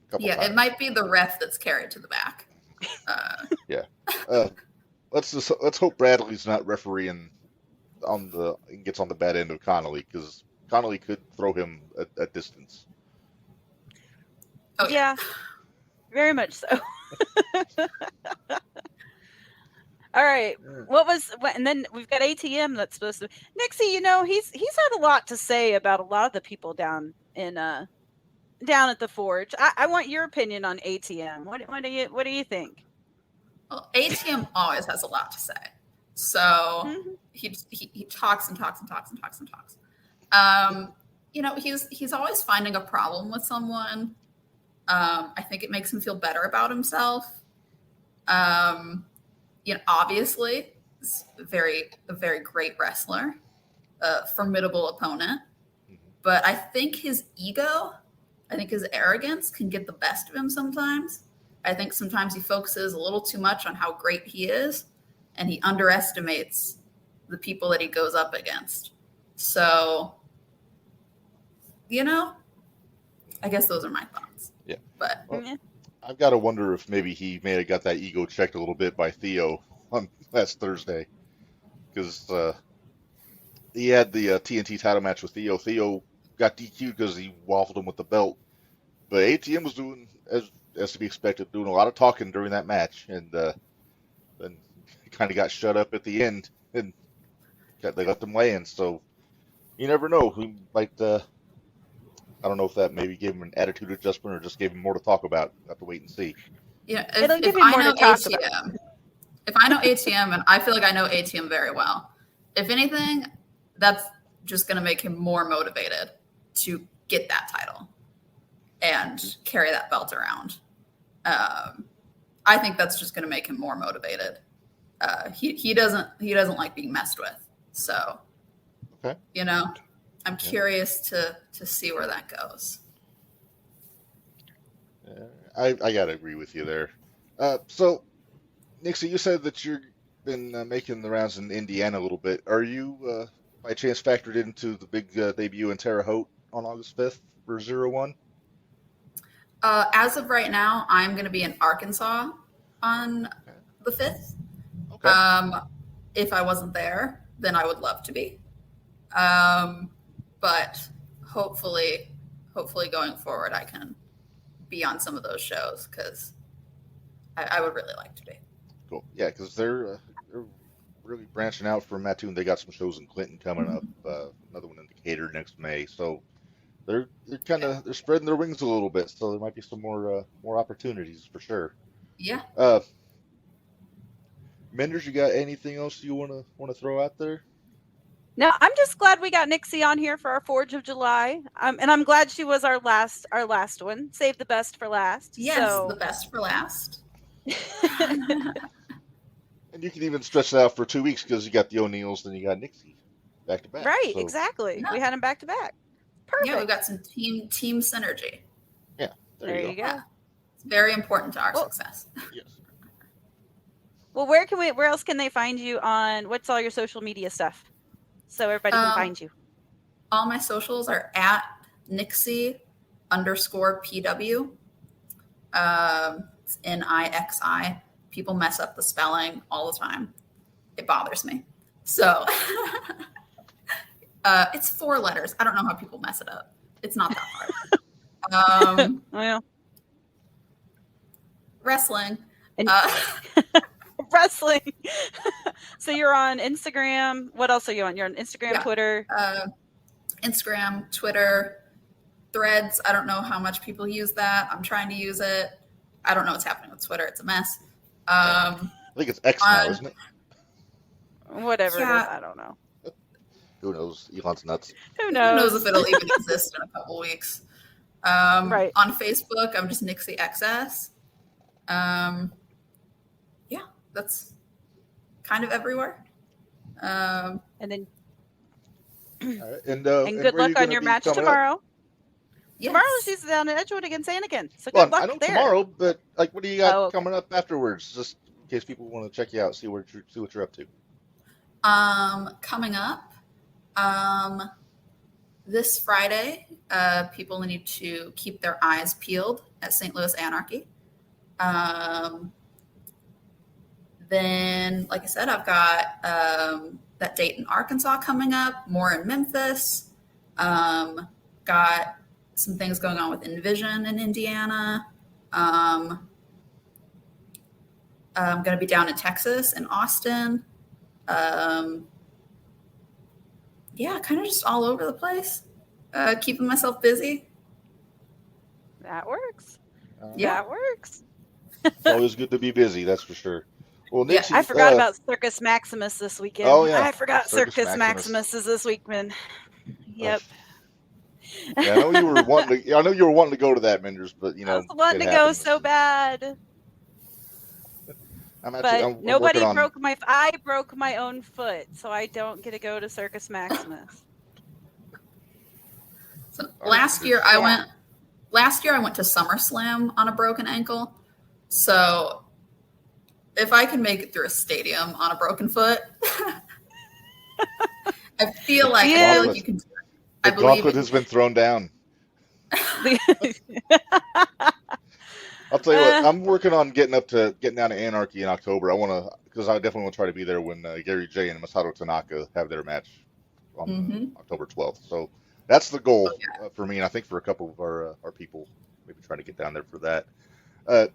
a couple Yeah, times. it might be the ref that's carried to the back. Let's hope Bradley's not refereeing gets on the bad end of Connolly, because Connolly could throw him at distance. Oh, Yeah, very much so. All right. And then we've got ATM that's supposed to. Nixie, he's had a lot to say about a lot of the people down at the Forge. I want your opinion on ATM. What do you think? Well, ATM always has a lot to say. So Mm-hmm. he talks and talks and talks and talks and talks. He's always finding a problem with someone. I think it makes him feel better about himself. Obviously, he's a very great wrestler, a formidable opponent. But I think his ego, his arrogance can get the best of him sometimes. I think sometimes he focuses a little too much on how great he is, and he underestimates the people that he goes up against. So, I guess those are my thoughts. Yeah. But I've got to wonder if maybe he may have got that ego checked a little bit by Theo on last Thursday, because he had the TNT title match with Theo. Theo got DQ'd because he waffled him with the belt, but ATM was doing, as to be expected, doing a lot of talking during that match, and then he kind of got shut up at the end, and they let them lay in. So you never know who might. I don't know if that maybe gave him an attitude adjustment or just gave him more to talk about. We'll have to wait and see. Yeah, It'll give you more to talk about. If I know ATM, and I feel like I know ATM very well, if anything, that's just going to make him more motivated to get that title and carry that belt around. I think that's just going to make him more motivated. He doesn't like being messed with. So, okay. I'm curious to see where that goes. I gotta agree with you there. So, Nixie, you said that you've been making the rounds in Indiana a little bit. Are you, by chance, factored into the big debut in Terre Haute on August 5th for 0-1? As of right now, I'm going to be in Arkansas on the 5th. Okay. If I wasn't there, then I would love to be. But hopefully going forward, I can be on some of those shows, because I would really like to be. Cool. Yeah, because they're really branching out from Mattoon. They got some shows in Clinton coming up, another one in Decatur next May. So they're spreading their wings a little bit. So there might be some more opportunities for sure. Yeah. Minderz, you got anything else you want to throw out there? No, I'm just glad we got Nixie on here for our Forge of July, and I'm glad she was our last one. Save the best for last. Yes, so. The best for last. And you can even stretch it out for 2 weeks, because you got the O'Neills, then you got Nixie back to back. Right, so. Exactly. Yeah. We had them back to back. Perfect. Yeah, we got some team synergy. Yeah, there you go. Yeah. It's very important to our success. Yes. Well, where else can they find you on? What's all your social media stuff, so everybody can find you? All my socials are at Nixi_PW. It's Nixi. People mess up the spelling all the time. It bothers me. So it's 4 letters. I don't know how people mess it up. It's not that hard. Well, wrestling. And wrestling. So you're on Instagram. What else are you on? You're on Instagram, Twitter. Instagram, Twitter, Threads. I don't know how much people use that. I'm trying to use it. I don't know what's happening with Twitter. It's a mess. I think it's X now, isn't it? Whatever it is, I don't know. Who knows? Elon's nuts. Who knows? Who knows if it'll even exist in a couple weeks. Right. On Facebook, I'm just Nixi XS. Yeah, that's kind of everywhere. And then And good luck on your match tomorrow. Yes. Tomorrow she's down in Edgewood against Anakin. So Well, good luck I know there. tomorrow, but what do you got okay. coming up afterwards? Just in case people want to check you out, see what you're up to. Coming up, This Friday, people need to keep their eyes peeled at St. Louis Anarchy. Then, like I said, I've got that date in Arkansas coming up, more in Memphis. Got some things going on with Envision in Indiana. I'm going to be down in Texas, in Austin. Yeah, kind of just all over the place, keeping myself busy. That works. Yeah. That works. It's always good to be busy, that's for sure. Well, Yeah, Nixi, I forgot about Circus Maximus this weekend. Oh, yeah. I forgot Circus Circus Maximus. Maximus is this weekend. Yep. Yeah, I know you were wanting to. I know you were wanting to go to that, Minderz, but I was wanting to go so bad. I'm But nobody working on. broke my. I broke my own foot, so I don't get to go to Circus Maximus. So last year I went to SummerSlam on a broken ankle. So if I can make it through a stadium on a broken foot, I feel like you can do it. The gauntlet has been thrown down. I'll tell you what, I'm working on getting down to Anarchy in October. Because I definitely want to try to be there when Gary J and Masato Tanaka have their match on October 12th. So that's the goal for me, and I think for a couple of our people, maybe trying to get down there for that.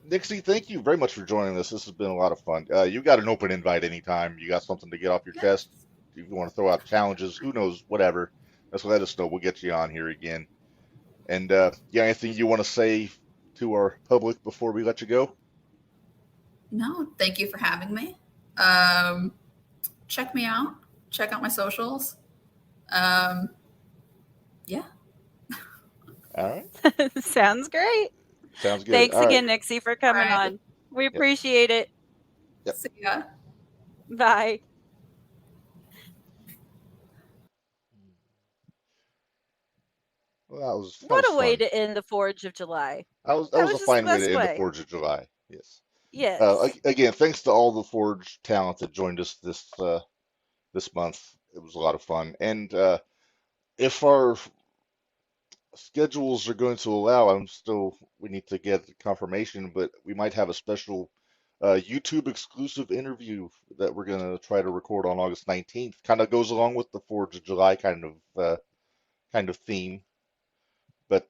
Nixi, thank you very much for joining us. This has been a lot of fun. You got an open invite anytime. You got something to get off your chest. If you want to throw out challenges, who knows, whatever. Just let us know. We'll get you on here again. And anything you want to say to our public before we let you go? No, thank you for having me. Check me out. Check out my socials. Yeah. All right. Sounds great. Sounds good. Thanks All again, right. Nixi, for coming on. We appreciate it. Yep. See ya. Bye. Well, what a way to end the 4th of July. That was a fine way to end the 4th of July. Yes. Yes. Again, thanks to all the Forge talent that joined us this month. It was a lot of fun. And if our schedules are going to allow, we need to get confirmation, but we might have a special YouTube exclusive interview that we're going to try to record on August 19th. Kind of goes along with the 4th of July kind of theme. But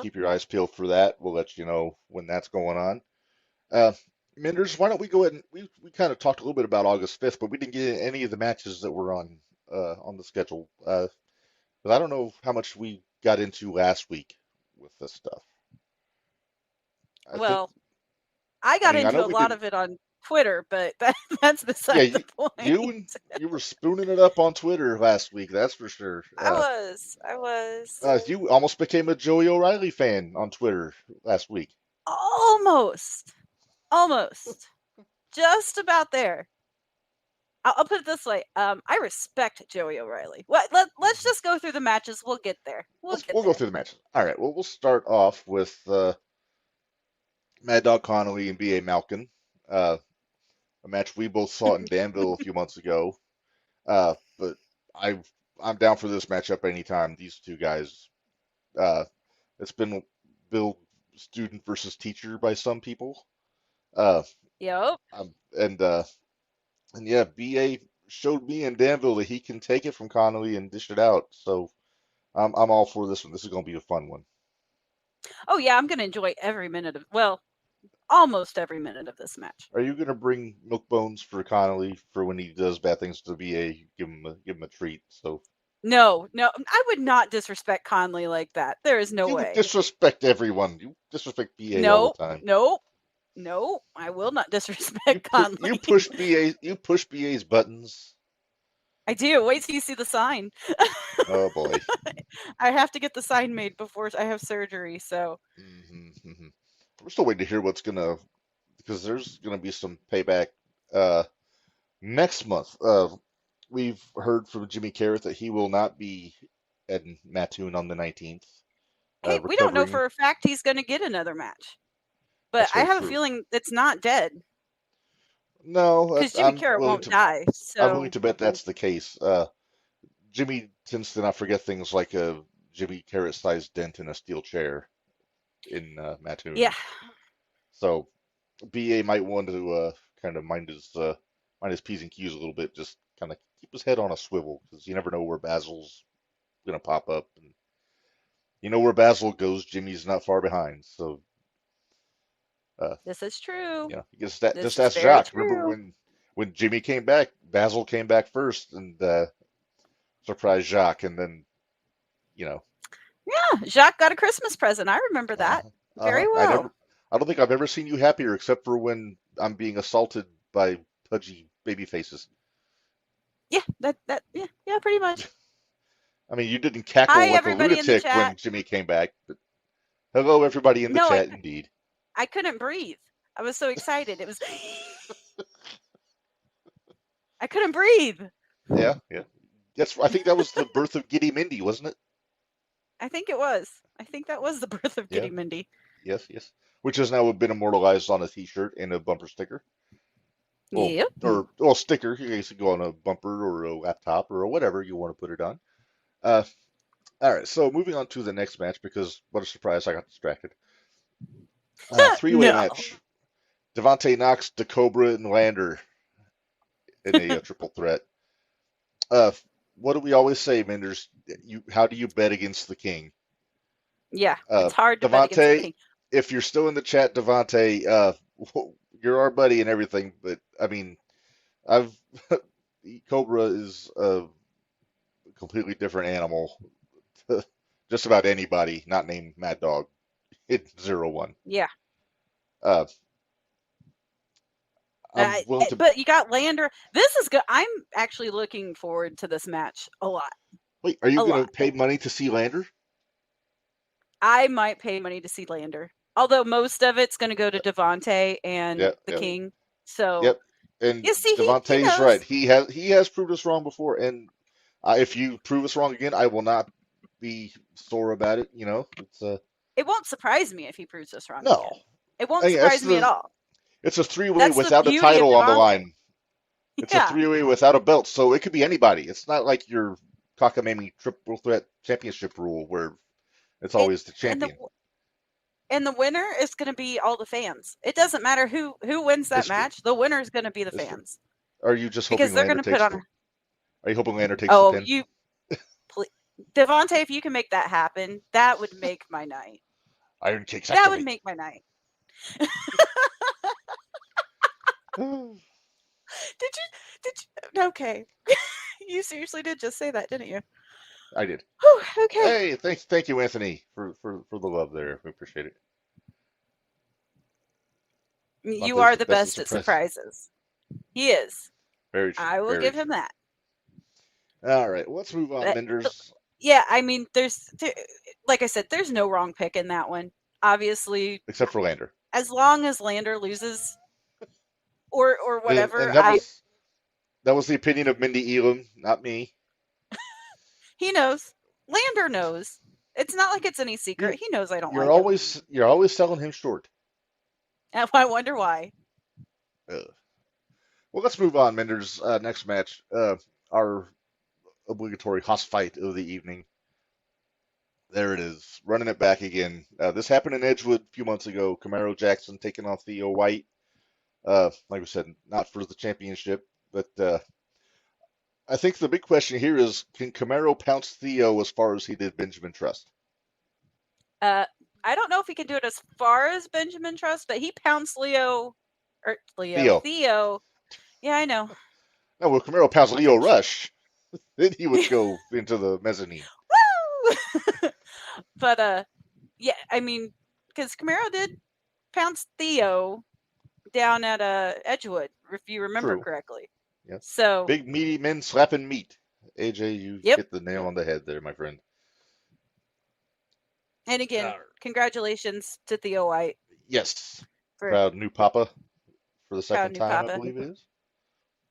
keep your eyes peeled for that. We'll let you know when that's going on. Minderz, why don't we go ahead and we kind of talked a little bit about August 5th, but we didn't get any of the matches that were on the schedule. But I don't know how much we got into last week with this stuff. I got into a lot of it on Twitter, but that's beside the point. You were spooning it up on Twitter last week, that's for sure. I was. You almost became a Joey O'Reilly fan on Twitter last week. Almost. Just about there. I'll put it this way. I respect Joey O'Reilly. Let's just go through the matches. We'll get there. We'll go through the matches. All right. Well, we'll start off with Mad Dog Connolly and B.A. Malkin. A match we both saw in Danville a few months ago. But I'm down for this matchup anytime. These two guys. It's been billed student versus teacher by some people. Yep. And yeah, BA showed me in Danville that he can take it from Connolly and dish it out. So I'm all for this one. This is going to be a fun one. Oh yeah, I'm going to enjoy every minute of almost every minute of this match. Are you going to bring milk bones for Connolly for when he does bad things to BA? Give him a treat. So. No, I would not disrespect Connolly like that. There is no way. You disrespect everyone. You disrespect BA all the time. No, I will not disrespect Connolly. You push BA's buttons. I do. Wait till you see the sign. Oh boy. I have to get the sign made before I have surgery, so. We're still waiting to hear because there's gonna be some payback next month. We've heard from Jimmy Carrot that he will not be at Mattoon on the 19th. Hey, we don't know for a fact he's going to get another match. But I have a feeling it's not dead. No. Because Jimmy Carrot won't die. So. I'm willing to bet that's the case. Jimmy tends to not forget things like a Jimmy Carrot-sized dent in a steel chair in Mattoon. Yeah. So BA might want to kind of mind his P's and Q's a little bit, just kind of keep his head on a swivel, because you never know where Basil's going to pop up. And you know where Basil goes, Jimmy's not far behind. So, This is true. just This is ask very Jacques. Remember true. when Jimmy came back, Basil came back first and surprised Jacques, and then, Yeah, Jacques got a Christmas present. I remember that very well. I don't think I've ever seen you happier, except for when I'm being assaulted by pudgy baby faces. Yeah, yeah, pretty much. I mean, you didn't cackle Hi, like a everybody in the lunatic when chat. Jimmy came back, but hello, everybody in the No, chat, indeed. I couldn't breathe. I was so excited. It was. I couldn't breathe. Yeah. I think that was the birth of Giddy Mindy, wasn't it? I think it was. I think that was the birth of Giddy Yeah. Mindy. Yes. Which has now been immortalized on a T-shirt and a bumper sticker. Well, Yep. Or sticker. You guys can go on a bumper or a laptop or whatever you want to put it on. All right. So moving on to the next match, because what a surprise, I got distracted. Three-way No. match. Devontae Knox, DeCobra, and Lander in a triple threat. What do we always say, Minderz? How do you bet against the king? Yeah, it's hard to bet against the Devontae, king. if you're still in the chat, Devontae, you're our buddy and everything, but I mean, Cobra is a completely different animal to just about anybody not named Mad Dog in 0-1. Yeah. I'm willing to. But you got Lander. This is good. I'm actually looking forward to this match a lot. Wait, are you A going to lot. pay money to see Lander? I might pay money to see Lander, although most of it's going to go to Devontae and the King. So Yep. And you see, Devontae's knows. right. He has proved us wrong before, and if you prove us wrong again, I will not be sore about it. You know, it won't surprise me if he proves us wrong. No, again. It won't surprise me at all. It's a three-way That's without the a beauty of title on the Devontae. line. It's Yeah. a three-way without a belt, so it could be anybody. It's not like your cockamamie triple threat championship rule where it's always the champion. And the winner is going to be all the fans. It doesn't matter who wins that That's match. true. The winner is going to be the That's fans. Are you just hoping Because they're going Lander to put takes on. Are you hoping Lander takes the pin? Devontae, if you can make that happen, that would make my night. Iron Cakes. That would make my night. Did you? Okay. You seriously did just say that, didn't you? I did. Whew, okay. Hey, thank you, Anthony, for the love there. We appreciate it. You are the best at surprises. He is. Very true. I will give him that. All right, let's move on, Minderz. Yeah, I mean, like I said, there's no wrong pick in that one. Obviously, except for Lander. As long as Lander loses, or whatever. And that was the opinion of Mindy Elam, not me. He knows. Lander knows. It's not like it's any secret. He knows I don't like him. You're always selling him short. And I wonder why. Well, let's move on, Minderz. Next match, our obligatory Haas fight of the evening. There it is, running it back again. This happened in Edgewood a few months ago. Camaro Jackson taking on Theo White. Like we said, not for the championship, but I think the big question here is, can Camaro pounce Theo as far as he did Benjamin Trust? I don't know if he can do it as far as Benjamin Trust, but he pounced Theo. Yeah, I know. No, well, Camaro pounced Leo Rush. Then he would go into the mezzanine. Woo! But yeah, I mean, because Camaro did pounce Theo down at Edgewood, if you remember correctly. Yeah. So big meaty men slapping meat. AJ, you hit the nail on the head there, my friend. And again, congratulations to Theo White. Yes. Proud new papa for the second time, papa. I believe it is.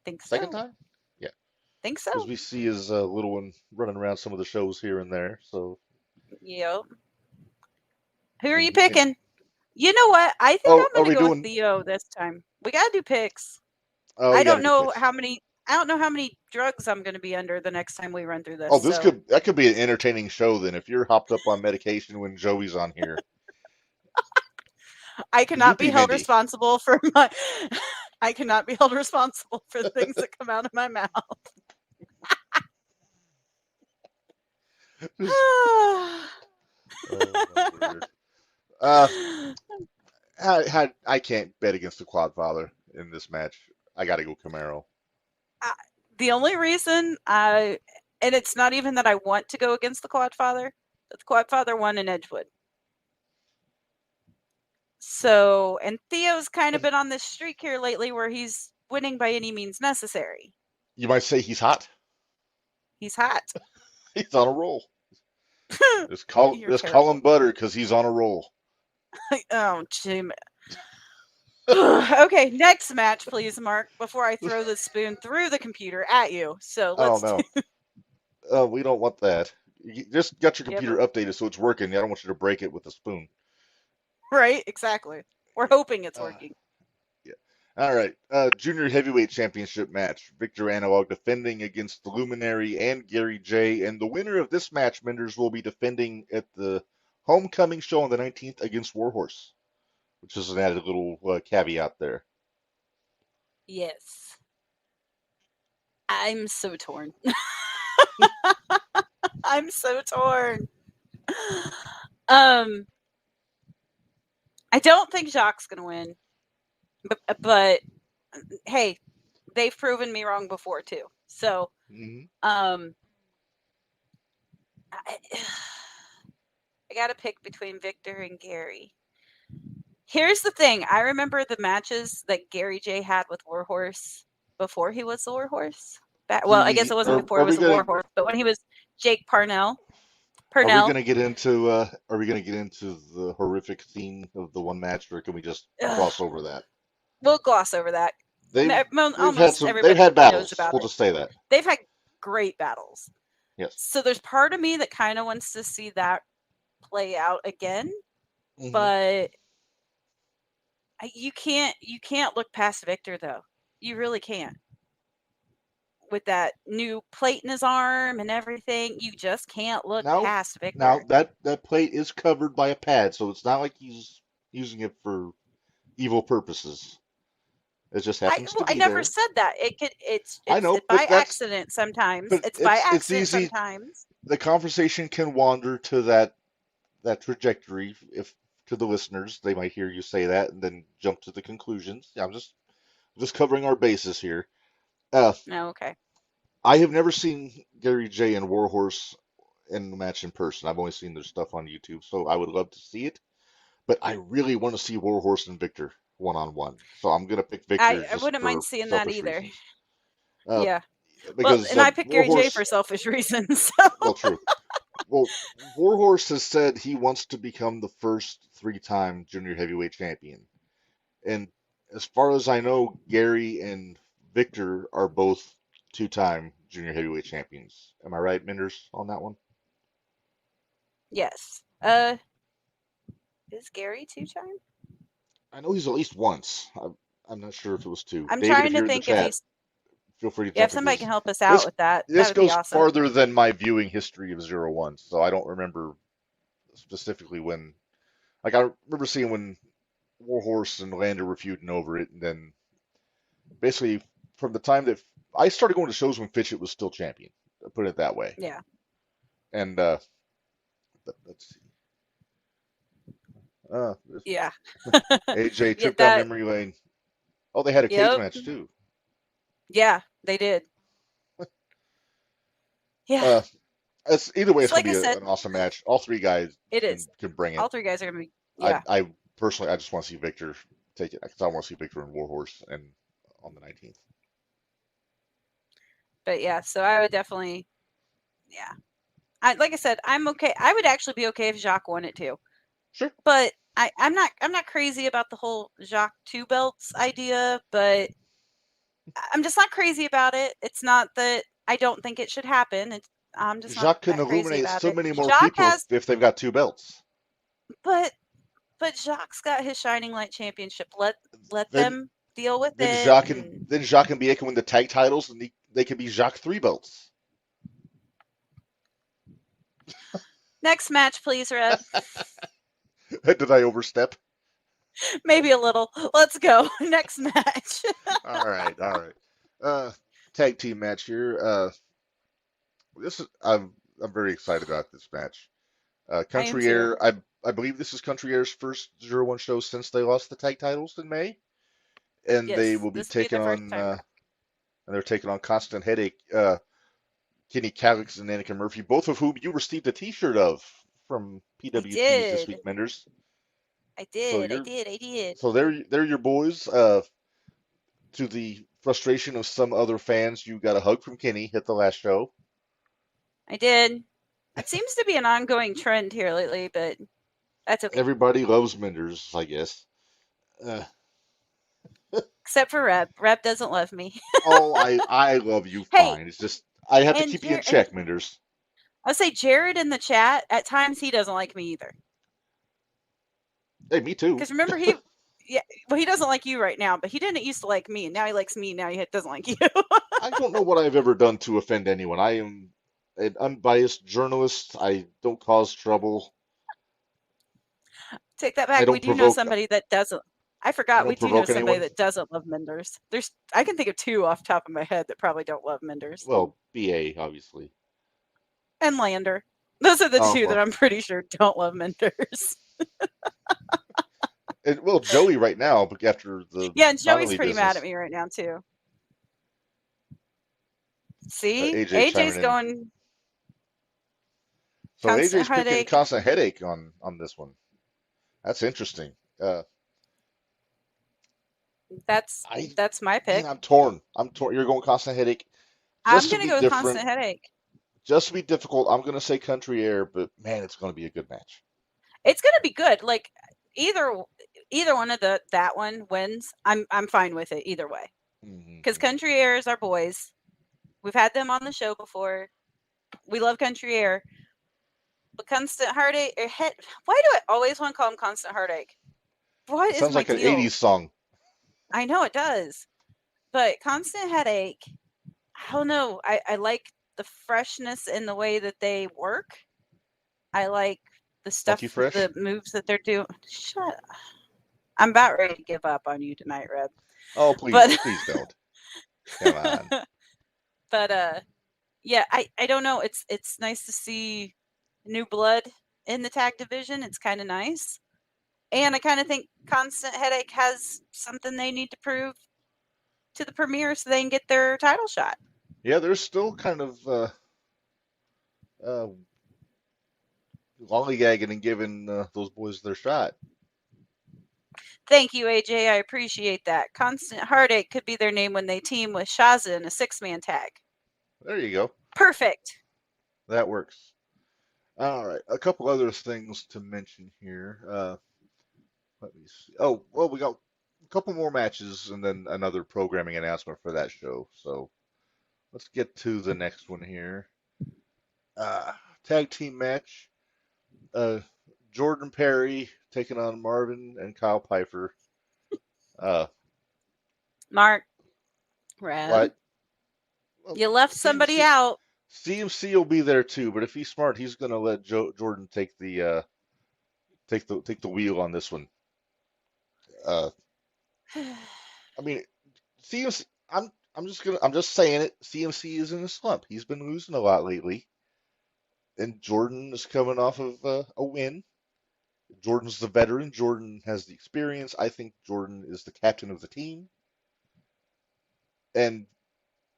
Think so. Second time? Yeah. Think so. Because we see his little one running around some of the shows here and there. So. Yep. Who are you picking? You know what? I think I'm going to go with Theo this time. We got to do picks. I don't know how many drugs I'm going to be under the next time we run through this. Oh, so. that could be an entertaining show then. If you're hopped up on medication when Joey's on here, I cannot be Yippee, held Mindy. responsible for my. I cannot be held responsible for the things that come out of my mouth. Oh, my word. I can't bet against the Quadfather in this match. I got to go Camaro. The only reason and it's not even that I want to go against the Quadfather. The Quadfather won in Edgewood. So, and Theo's kind of been on this streak here lately where he's winning by any means necessary. You might say he's hot. He's hot. He's on a roll. Just call him Butter because he's on a roll. Oh, Jim. Okay, next match, please, Mark, before I throw the spoon through the computer at you. So let's. Oh, no. We don't want that. You just got your computer updated so it's working. I don't want you to break it with a spoon. Right, exactly. We're hoping it's working. Yeah. All right. Junior Heavyweight Championship match. Victor Analog defending against the Luminary and Gary J. And the winner of this match, Minderz, will be defending at the Homecoming show on the 19th against Warhorse, which is an added little caveat there. Yes. I'm so torn. I'm so torn. I don't think Jacques going to win. But hey, they've proven me wrong before too. So, I got to pick between Victor and Gary. Here's the thing. I remember the matches that Gary J had with Warhorse before he was the Warhorse. Well, I guess it wasn't before he was the Warhorse, but when he was Jake Parnell. Are we going to get into the horrific theme of the one match, or can we just gloss over that? We'll gloss over that. They've had everybody battles. knows about We'll just say that. They've had great battles. Yes. So there's part of me that kind of wants to see that play out again, but you can't look past Victor though. You really can't. With that new plate in his arm and everything, you just can't look past Victor. Now that plate is covered by a pad, so it's not like he's using it for evil purposes. It just happens to be I never said that. It's I know, by accident sometimes. It's by accident sometimes. The conversation can wander to that trajectory. If to the listeners, they might hear you say that and then jump to the conclusions. I'm just covering our bases here. Okay. I have never seen Gary J and Warhorse in the match in person. I've only seen their stuff on YouTube, so I would love to see it. But I really want to see Warhorse and Victor one-on-one. So I'm going to pick Victor. I wouldn't mind seeing that either. Yeah. Because, I picked Gary J for selfish reasons. So. Well, true. Well, Warhorse has said he wants to become the first 3-time junior heavyweight champion. And as far as I know, Gary and Victor are both 2-time junior heavyweight champions. Am I right, Minderz, on that one? Yes. Is Gary 2-time? I know he's at least once. I'm not sure if it was 2. I'm David, trying to think if he's. Feel free to. Yeah, if somebody can help us out with that. This goes awesome. farther than my viewing history of 0-1, so I don't remember specifically when. Like I remember seeing when Warhorse and Lander were feuding over it, and then basically from the time that I started going to shows when Fitchett was still champion. I'll put it that way. Yeah. And let's see. Yeah. AJ trip down memory lane. Oh, they had a cage match too. Yeah, they did. Yeah. Either way, it's going to be an awesome match. All 3 guys can bring it. All 3 guys are going to be. Yeah. I personally, I just want to see Victor take it because I want to see Victor and Warhorse and on the 19th. But yeah, so I would definitely. Yeah. Like I said, I'm okay. I would actually be okay if Jacques won it too. Sure. But I'm not crazy about the whole Jacques 2 belts idea, but I'm just not crazy about it. It's not that I don't think it should happen. I'm just Jacques can illuminate so many more people if they've got 2 belts. But Jacques got his Shining Light Championship. Let them deal with it. Then Jacques and Bia can win the tag titles, and they could be Jacques Three Belts. Next match, please, Reb. Did I overstep? Maybe a little. Let's go. Next match. All right. Tag team match here. This is I'm very excited about this match. I am Country too. Air. I believe this is Country Air's first 0-1 show since they lost the tag titles in May, and they Yes, will be this will be taking their first on. time. And they're taking on Constant Headache. Kenny Calix and Anakin Murphy, both of whom you received a T-shirt of from PWTs this week, Minderz. I did. So they're your boys. To the frustration of some other fans, you got a hug from Kenny at the last show. I did. It seems to be an ongoing trend here lately, but that's okay. Everybody loves Minderz, I guess. Except for Reb. Reb doesn't love me. Oh, I love you Hey, fine. It's just I have to and keep you in check, Minderz. I'll say Jared in the chat, at times he doesn't like me either. Hey, me too. Because remember, he doesn't like you right now, but he didn't used to like me, and now he likes me, now he doesn't like you. I don't know what I've ever done to offend anyone. I am an unbiased journalist. I don't cause trouble. Take that I back. don't We do know provoke- somebody that doesn't. I I forgot. don't We do know provoke somebody anyone. that doesn't love Minderz. I can think of two off the top of my head that probably don't love Minderz. Well, BA, obviously. And Lander. Those are the Oh, two that well. I'm pretty sure don't love Minderz. And, well, Joey right now, but after the Yeah, and Joey's bodily pretty mad at business, me right now too. See, AJ AJ's chiming in. going. So Constant AJ's picking Headache. Constant Headache on this one. That's interesting. That's my pick. Man, I'm torn. You're going Constant Headache. I'm Just to gonna be go with different, Constant Headache. just to be difficult, I'm gonna say Country Air, but man, it's gonna be a good match. It's gonna be good. Like either one of that one wins. I'm fine with it either way. Because Country Air is our boys. We've had them on the show before. We love Country Air. But Constant Heartache, why do I always want to call him Constant Heartache? What It is sounds my like an deal? 80s song. I know it does. But Constant Headache, I don't know. I like the freshness in the way that they work. I like the stuff, Funky fresh? the moves that they're doing. Shut up. I'm about ready to give up on you tonight, Reb. Oh, please, But- please don't. Come on. But yeah, I don't know. It's nice to see new blood in the tag division. It's kind of nice. And I kind of think Constant Headache has something they need to prove to the premiere so they can get their title shot. Yeah, they're still kind of lollygagging and giving those boys their shot. Thank you, AJ. I appreciate that. Constant Heartache could be their name when they team with Shaza in a 6-man tag. There you go. Perfect. That works. All right, a couple other things to mention here. Let me see. Oh, well, we got a couple more matches and then another programming announcement for that show. So let's get to the next one here. Tag team match. Jordan Perry taking on Marvin and Kyle Pfeiffer. Mark, Reb, What? Well, you left somebody CMC out. CMC will be there too, but if he's smart, he's gonna let Jordan take the wheel on this one. I mean, CMC. I'm just saying it. CMC is in a slump. He's been losing a lot lately, and Jordan is coming off of a win. Jordan's the veteran. Jordan has the experience. I think Jordan is the captain of the team. And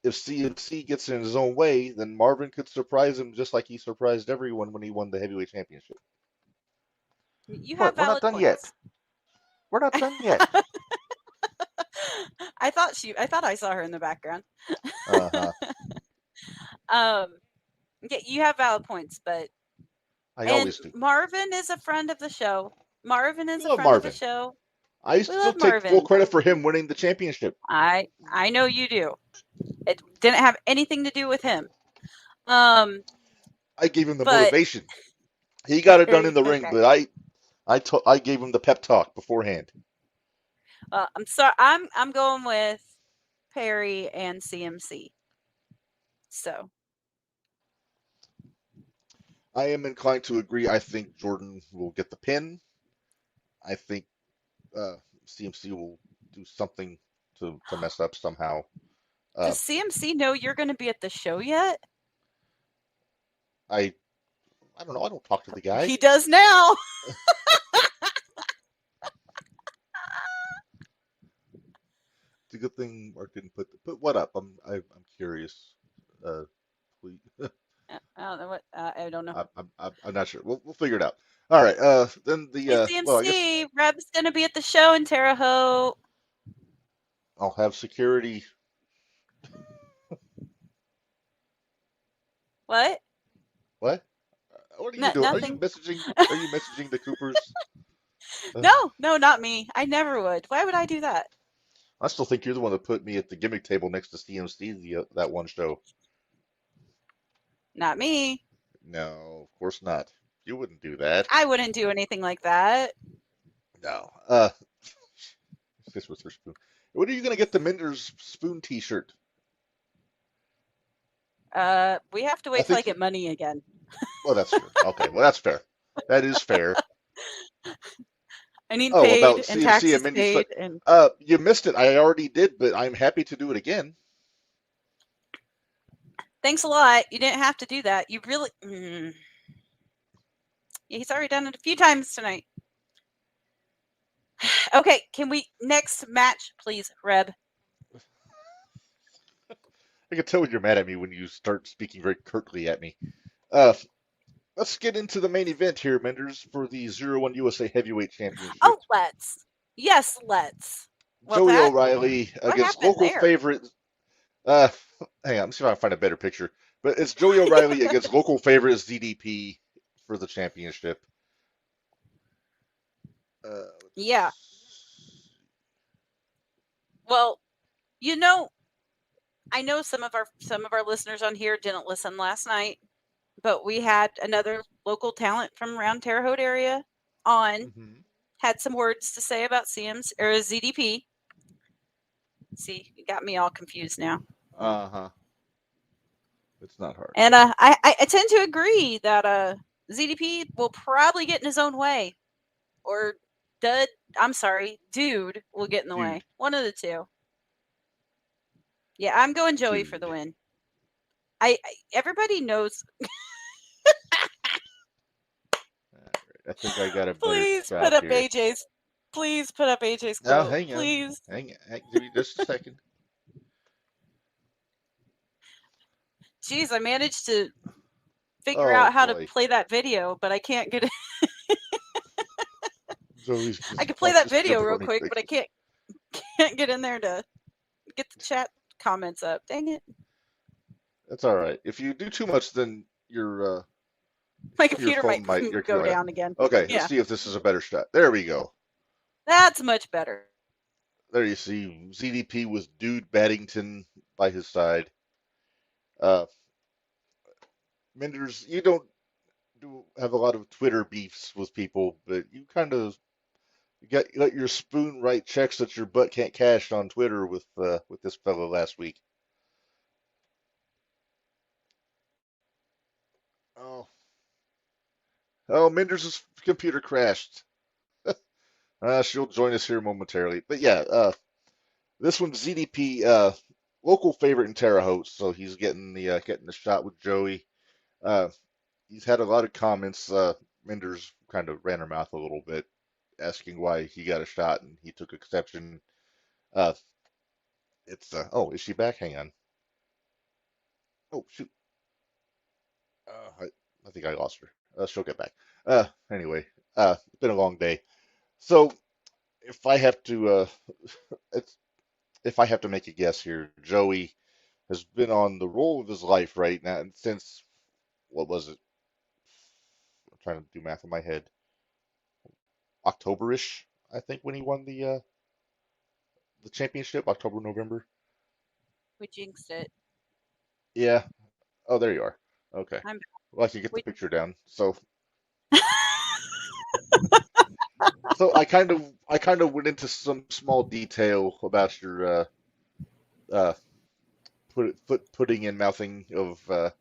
if CMC gets in his own way, then Marvin could surprise him just like he surprised everyone when he won the heavyweight championship. You What? have We're not valid done points. yet. We're not done yet. I thought I saw her in the background. Uh-huh. Yeah, you have valid points, but I always do. Marvin is a friend of the show. Marvin is We a love friend of Marvin. the show. I still love take Marvin. full credit for him winning the championship. I know you do. It didn't have anything to do with him. I gave him the But- motivation. He got it done in the ring, Okay. but I gave him the pep talk beforehand. I'm sorry. I'm going with Perry and CMC. So I am inclined to agree. I think Jordan will get the pin. I think CMC will do something to mess up somehow. does CMC know you're going to be at the show yet? I don't know. I don't talk to the guy. He does now. It's a good thing Mark didn't put what up. I'm curious. Please. I don't know what. I don't know. I'm not sure. We'll figure it out. All right. Then the Hey, well, I guess CMC, Reb's going to be at the show in Terre Haute. I'll have security. What? What? What are you No, doing? nothing. Are you messaging the Coopers? No, not me. I never would. Why would I do that? I still think you're the one that put me at the gimmick table next to CMC that one show. Not me. No, of course not. You wouldn't do that. I wouldn't do anything like that. No. This was her spoon. When are you gonna get the Minderz spoon T-shirt? We have to wait till I get money again. Well, that's true. Okay, well that's fair. That is fair. I need paid about and CMC taxes and Mindy's paid. And you missed it. I already did, but I'm happy to do it again. thanks a lot. You didn't have to do that. You really. Yeah, he's already done it a few times tonight. Okay, can we next match, please, Reb? I can tell when you're mad at me when you start speaking very curtly at me. Let's get into the main event here, Minderz, for the 01 USA Heavyweight Championship. Oh, let's. Yes, let's. Well, Joey O'Reilly against happened local there? favorite. Hang on, let me see if I can find a better picture. But it's Joey O'Reilly against local favorite ZDP for the championship. Yeah. Well, you know, I know some of our listeners on here didn't listen last night, but we had another local talent from around Terre Haute area on. Had some words to say about CM's or ZDP. See, you got me all confused now. It's not hard. And I tend to agree that ZDP will probably get in his own way, or Dude will get in the way. One of the two. Yeah, I'm going Joey for the win. Everybody knows. I think I got a better Please shot put up here. AJ's. Please put up AJ's No, quote. hang on. Please. Hang on. Give me just a second. Jeez, I managed to figure out how to play that video, but I can't get it. I can play that video real quick, but I can't get in there to get the chat comments up. Dang it. That's all right. If you do too much, then your my computer phone might go down again. Okay, yeah. Let's see if this is a better shot. There we go. That's much better. There you see ZDP with Dude Baddington by his side. Minderz, you don't have a lot of Twitter beefs with people, but you kind of let your spoon write checks that your butt can't cash on Twitter with this fellow last week. Oh, Minderz' computer crashed. She'll join us here momentarily. But yeah, this one's ZDP, local favorite in Terre Haute, so he's getting the shot with Joey. He's had a lot of comments. Minderz kind of ran her mouth a little bit, asking why he got a shot, and he took exception. Is she back? Hang on. Oh shoot. I think I lost her. She'll get back. Anyway, it's been a long day. So if I have to, make a guess here, Joey has been on the roll of his life right now since, what was it? I'm trying to do math in my head. October-ish, I think, when he won the championship. October, November. We jinxed it. Yeah. Oh, there you are. Okay. Well, I can get the picture down. So. So I kind of went into some small detail about your putting in mouthing of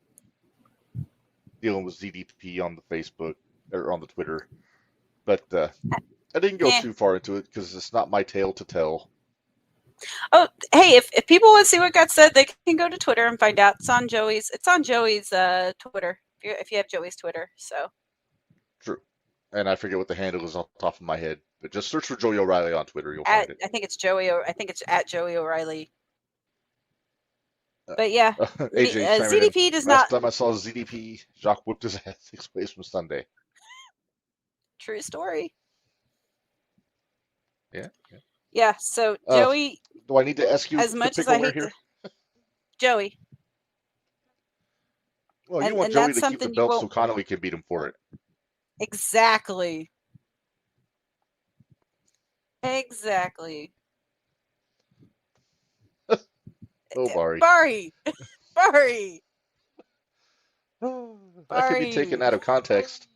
dealing with ZDP on the Facebook or on the Twitter, but I didn't go Eh. too far into it because it's not my tale to tell. Oh, hey, if people want to see what got said, they can go to Twitter and find out. It's on Joey's Twitter. If you have Joey's Twitter, so True, and I forget what the handle is off the top of my head, but just search for Joey O'Reilly on Twitter, you'll find it. I think it's at Joey O'Reilly. But yeah, AJ chiming in. ZDP does Last not. time I saw ZDP, Jacques whipped his ass 6 ways from Sunday. True story. Yeah. Yeah. So Joey, do I need to ask you as the much as pickle I where hate here? Joey. Well, you and- want and Joey that's to keep the something you belt so won't- Connolly can beat him for it. Exactly. Exactly. Oh, Barry. Barry. Barry. That could be taken Barry. out of context.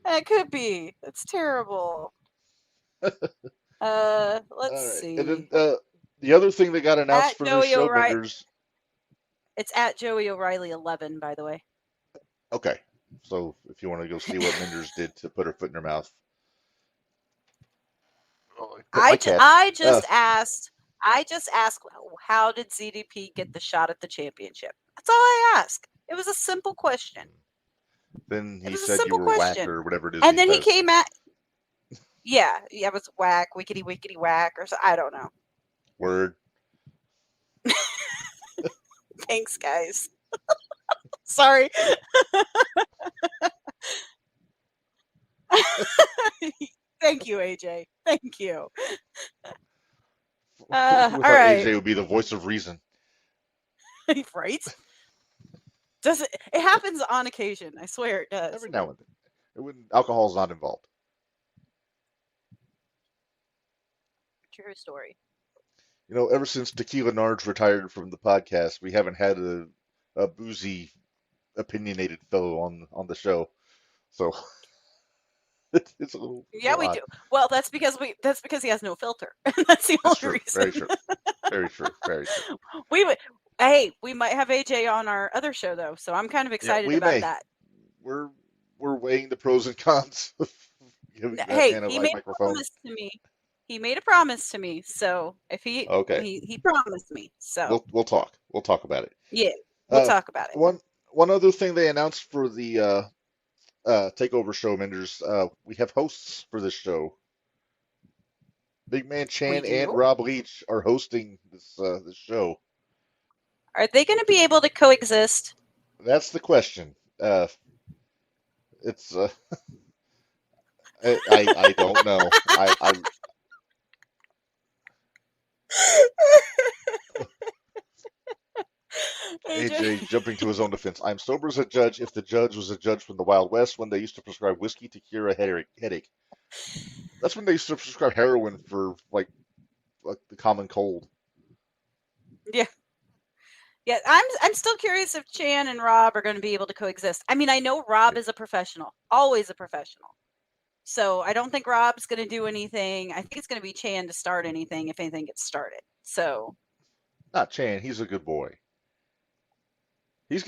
That could be. That's terrible. Let's Alright, see. and then the other thing that got announced At for Joey this show, O'Reilly- Minderz. It's at Joey O'Reilly 11, by the way. Okay, so if you want to go see what Minderz did to put her foot in her mouth. Oh, my cat. I just asked, how did ZDP get the shot at the championship? That's all I asked. It was a simple question. Then It he was a said you simple were whack question. or whatever it is. And then he says. came at, yeah, it was whack, wickety wickety whack, or so, I don't know. Word. Thanks, guys. Sorry. Thank you, AJ. Thank you. We all thought right. AJ would be the voice of reason. Right? Does it? It happens on occasion. I swear it does. Every now and then. When alcohol's not involved. True story. You know, ever since Tequila Narge retired from the podcast, we haven't had a boozy, opinionated fellow on the show. So it's a little. Yeah, little we odd. do. Well, that's because he has no filter. That's the That's only true. reason. Very true. Very true. Very true. We might have AJ on our other show though, so I'm kind of excited we about may. that. We're weighing the pros and cons of giving that Hey, man a he live made a microphone. promise to me. He made a promise to me, so if he Okay. he promised me, so We'll talk. We'll talk about it. yeah, we'll Uh, talk about it. One other thing they announced for the takeover show, Minderz, we have hosts for this show. Big Man Chan We and do? Rob Leach are hosting this show. Are they going to be able to coexist? That's the question. It's I don't know. I AJ jumping to his own defense. I'm sober as a judge if the judge was a judge from the Wild West when they used to prescribe whiskey to cure a headache. That's when they used to prescribe heroin for like the common cold. Yeah, I'm still curious if Chan and Rob are going to be able to coexist. I mean, I know Rob is a professional, always a professional. So I don't think Rob's going to do anything. I think it's going to be Chan to start anything if anything gets started. So Not Chan. He's a good boy. He's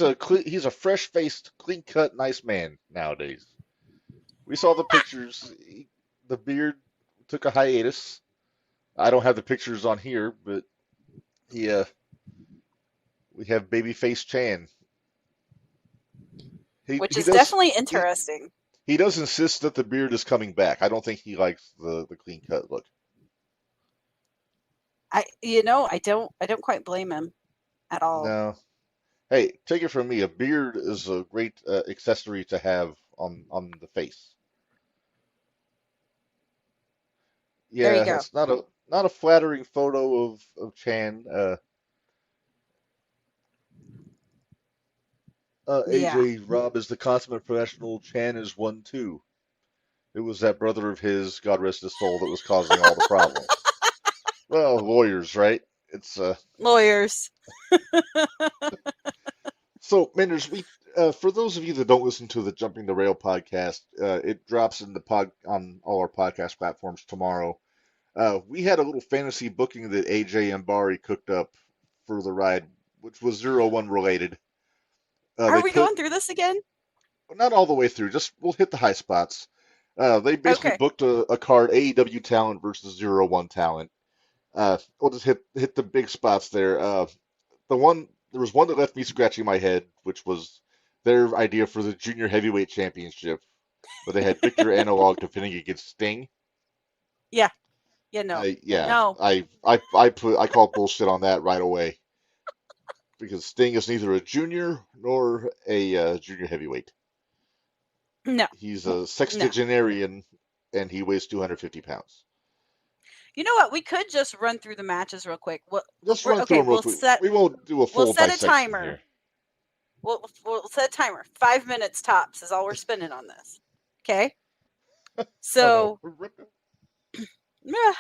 a fresh faced, clean cut, nice man nowadays. We saw the pictures. The beard took a hiatus. I don't have the pictures on here, but we have babyface Chan. which He is does- definitely interesting. He does insist that the beard is coming back. I don't think he likes the clean cut look. I don't quite blame him at all. No. Hey, take it from me. A beard is a great accessory to have on the face. Yeah, There you go. it's not a flattering photo of Chan. AJ Rob is the consummate professional. Chan is one too. It was that brother of his, God rest his soul, that was causing all the problems. Well, lawyers, right? It's Lawyers. So, Minderz, for those of you that don't listen to the Jumping the Rail podcast, it drops in on all our podcast platforms tomorrow. We had a little fantasy booking that AJ and Bari cooked up for the ride, which was 0-1 related. Are They we put going through this again? not all the way through, just we'll hit the high spots. They basically Okay. booked a card AEW talent versus 0-1 talent. We'll just hit the big spots there. There was one that left me scratching my head, which was their idea for the junior heavyweight championship, where they had Victor Analog defending against Sting. Yeah. Yeah, no. No. I called bullshit on that right away because Sting is neither a junior nor a junior heavyweight. No. He's a sextagenarian and he weighs 250 pounds. You know what? We could just run through the matches real quick. Just run through them real quick. We won't do a full set a dissection timer. here. We'll set a timer. 5 minutes tops is all we're spending on this. Okay? So, yeah.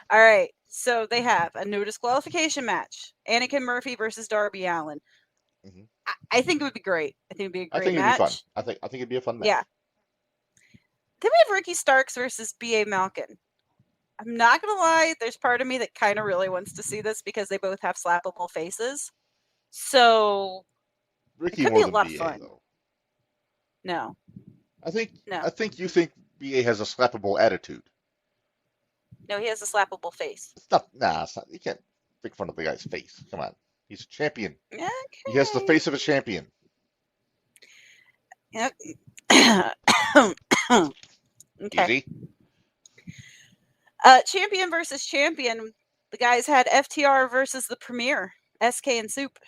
All right. So they have a no disqualification match. Anakin Murphy versus Darby Allin. Mm-hmm. I think it would be great. I think it would be a great It'd match. be fun. I think it'd be a fun match. Yeah. Then we have Ricky Starks versus B.A. Malkin. I'm not going to lie. There's part of me that kind of really wants to see this because they both have slappable faces. So Ricky it could more be a than lot BA, of fun. though. No. I think you think BA has a slappable attitude. No, he has a slappable face. It's not. You can't make fun of the guy's face. Come on, he's a champion. Okay. He has the face of a champion. Yep. Okay. Easy. Champion versus champion. The guys had FTR versus the Premier, SK and Soup,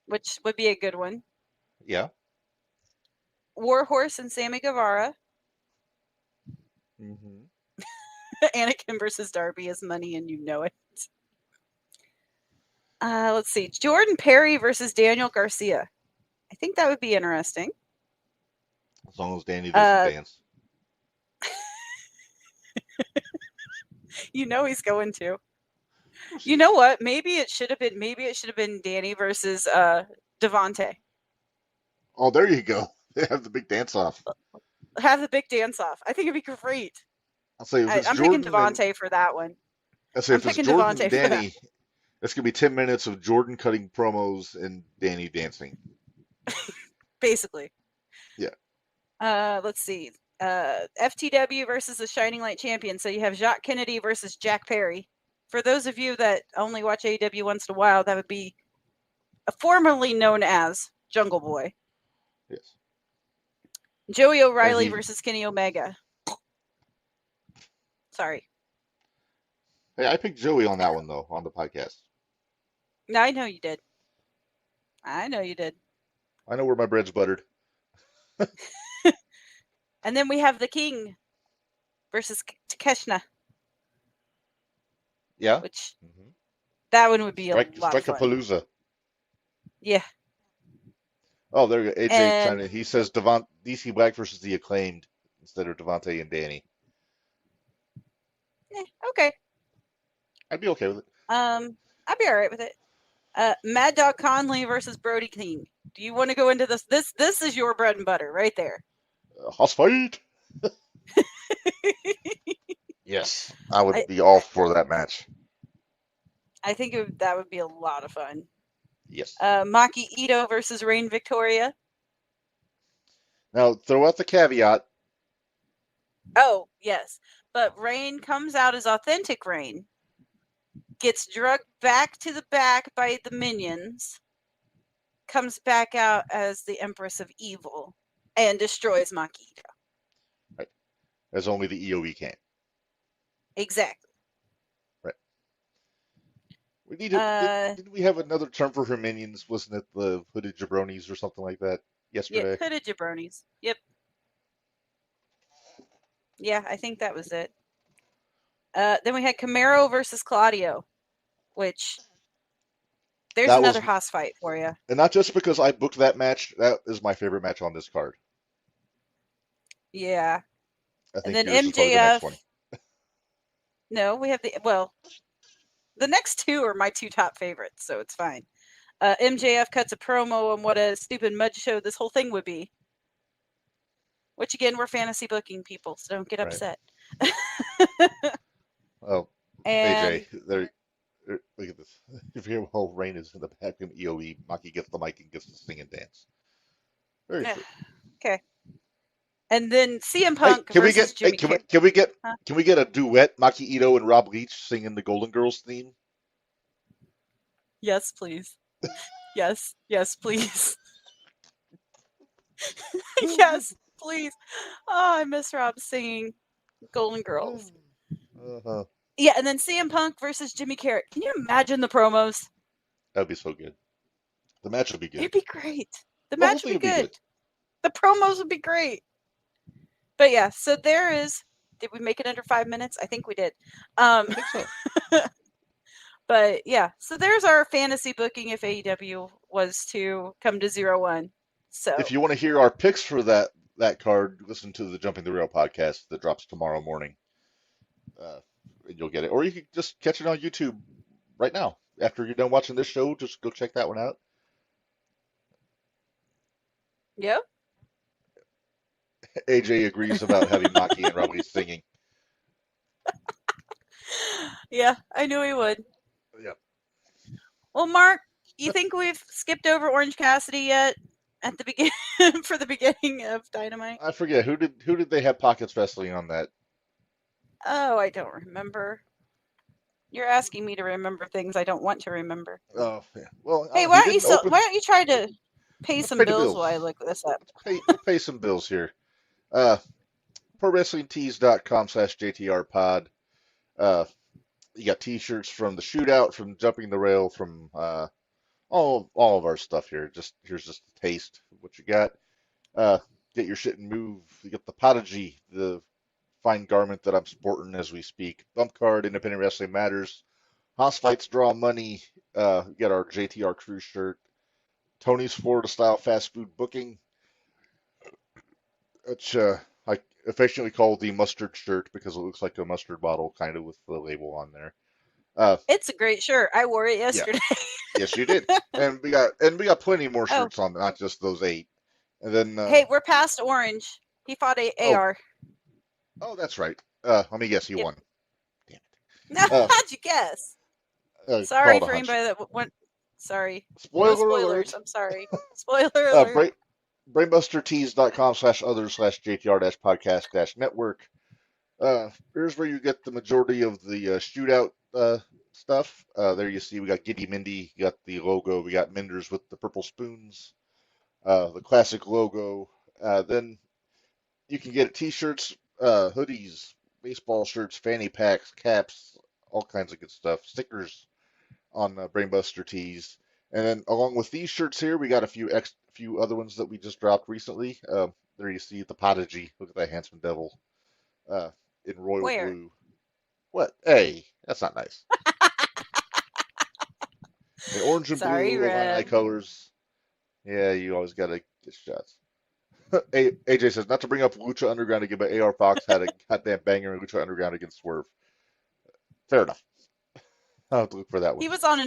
which would be a good one. Yeah. Warhorse and Sammy Guevara. Mm-hmm. Anakin versus Darby is money, and you know it. Let's see. Jordan Perry versus Daniel Garcia. I think that would be interesting. As long as Danny doesn't dance. You know he's going to. You know what? Maybe it should have been Danny versus Devontae. Oh, there you go. They have the big dance off. Have the big dance off. I think it'd be great. I'll say if it's I'm Jordan picking Devontae for that one. I'll say if it's Jordan and Danny, it's gonna be 10 minutes of Jordan cutting promos and Danny dancing. Basically. Yeah. Let's see. FTW versus the Shining Light Champion. So you have Jacques Kennedy versus Jack Perry. For those of you that only watch AEW once in a while, that would be formerly known as Jungle Boy. Yes. Joey O'Reilly versus Kenny Omega. Sorry. Hey, I picked Joey on that one though on the podcast. No, I know you did. I know where my bread's buttered. And then we have the King versus Takeshna. Yeah. Which that one would be a lot of fun. Strike-a-palooza. Yeah. Oh, there you go. AJ chiming in. He says DC Black versus the Acclaimed instead of Devontae and Danny. Okay. I'd be okay with it. I'd be all right with it. Mad Dog Conley versus Brody King. Do you want to go into this? This is your bread and butter right there. House fight. Yes, I would be all for that match. I think that would be a lot of fun. Yes. Maki Ito versus Reign Victoria. Now, throw out the caveat. Oh, yes. But Reign comes out as authentic Reign, gets drugged back to the back by the minions, comes back out as the Empress of Evil, and destroys Maki Ito. Right. As only the EOE can. Exactly. Right. We need didn't we have another term for her minions? Wasn't it the hooded jabronis or something like that yesterday? Yeah, hooded jabronis. Yep. Yeah, I think that was it. Then we had Camaro versus Claudio, which there's another Haas fight for you. And not just because I booked that match. That is my favorite match on this card. Yeah. I think and then yours is probably the next one. No, we have the next two are my two top favorites, so it's fine. MJF cuts a promo on what a stupid mud show this whole thing would be. Which again, we're fantasy booking people, so don't get upset. Oh, AJ, Look at this. If you hear while Rain is in the back of EOE, Maki gets the mic and gets to sing and dance. Very Yeah. true. Okay. And then CM Hey, Punk can we versus get hey, Jimmy Carrot. Huh? can we get a duet, Maki Ito and Rob Leach singing the Golden Girls theme? Yes, please. Yes. Yes, please. Yes, please. Oh, I miss Rob singing Golden Girls. Uh-huh. Yeah, and then CM Punk versus Jimmy Carrot. Can you imagine the promos? That'd be so good. The match would be good. It'd be great. The The whole match would thing be would be good. good. The promos would be great. But yeah, so there is. Did we make it under 5 minutes? I think we did. I think so. But yeah, so there's our fantasy booking if AEW was to come to 0-1. So If you want to hear our picks for that card, listen to the Jumping the Rail podcast that drops tomorrow morning. And you'll get it. Or you can just catch it on YouTube right now. After you're done watching this show, just go check that one out. yeah, AJ agrees about having Maki and Robbie singing. yeah, I knew he would. Yep. Well, Mark, you think we've skipped over Orange Cassidy yet at the beginning for the beginning of Dynamite? I forget who did they have pockets wrestling on that? Oh, I don't remember. You're asking me to remember things I don't want to remember. Oh, yeah. Well, Hey, he why don't you didn't open. why don't you try to pay Let's some pay the bills bills. while I look this up? We'll pay some bills here. ProWrestlingTees.com/JTR pod. You got t-shirts from the shootout, from Jumping the Rail, from all of our stuff here. Here's just a taste of what you got. Get your shit and move. You got the Prodigy, the fine garment that I'm sporting as we speak. Bump card, Independent Wrestling Matters. House Fights Draw Money. You got our JTR Crew shirt. Tony's Florida Style Fast Food Booking, which I affectionately call the mustard shirt because it looks like a mustard bottle, kind of with the label on there. It's a great shirt. I wore it Yeah, yesterday. yes, you did. And we got plenty more Oh, shirts on, not just those 8. And then hey, we're past Orange. He fought AR. that's right. Let me guess, he Yep. won. Damn it. How'd you guess? Sorry Called a for hunch. anybody that went. Sorry. Spoiler No spoilers. alert. I'm sorry. Spoiler alert. BrainbusterTees.com/other/JTR-podcast-network. Here's where you get the majority of the shootout stuff. There you see we got Giddy Mindy, you got the logo, we got Minderz with the purple spoons, the classic logo. Then you can get t-shirts, hoodies, baseball shirts, fanny packs, caps, all kinds of good stuff, stickers on Brainbuster Tees. And then along with these shirts here, we got a few other ones that we just dropped recently. There you see the Prodigy. Look at that handsome devil in royal Where? blue. What? Hey, that's not nice. In orange and Sorry, blue, Illini Red. colors. Yeah, you always gotta get shots. AJ says not to bring up Lucha Underground again, but AR Fox had a goddamn banger in Lucha Underground against Swerve. Fair enough. I'll have to look for that one. He was on a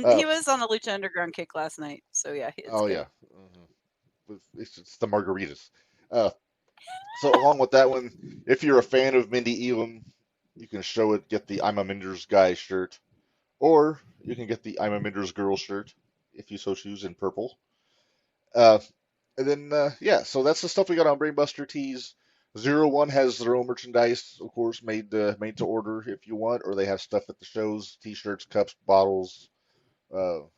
Lucha Underground kick last night. So yeah, it's Oh good. yeah, it's the margaritas. So along with that one, if you're a fan of Mindy Elam, you can get the I'm a Minderz guy shirt, or you can get the I'm a Minderz girl shirt if you so choose in purple. And then so that's the stuff we got on Brainbuster Tees. 0-1 has their own merchandise, of course, made to order if you want, or they have stuff at the shows: t-shirts, cups, bottles,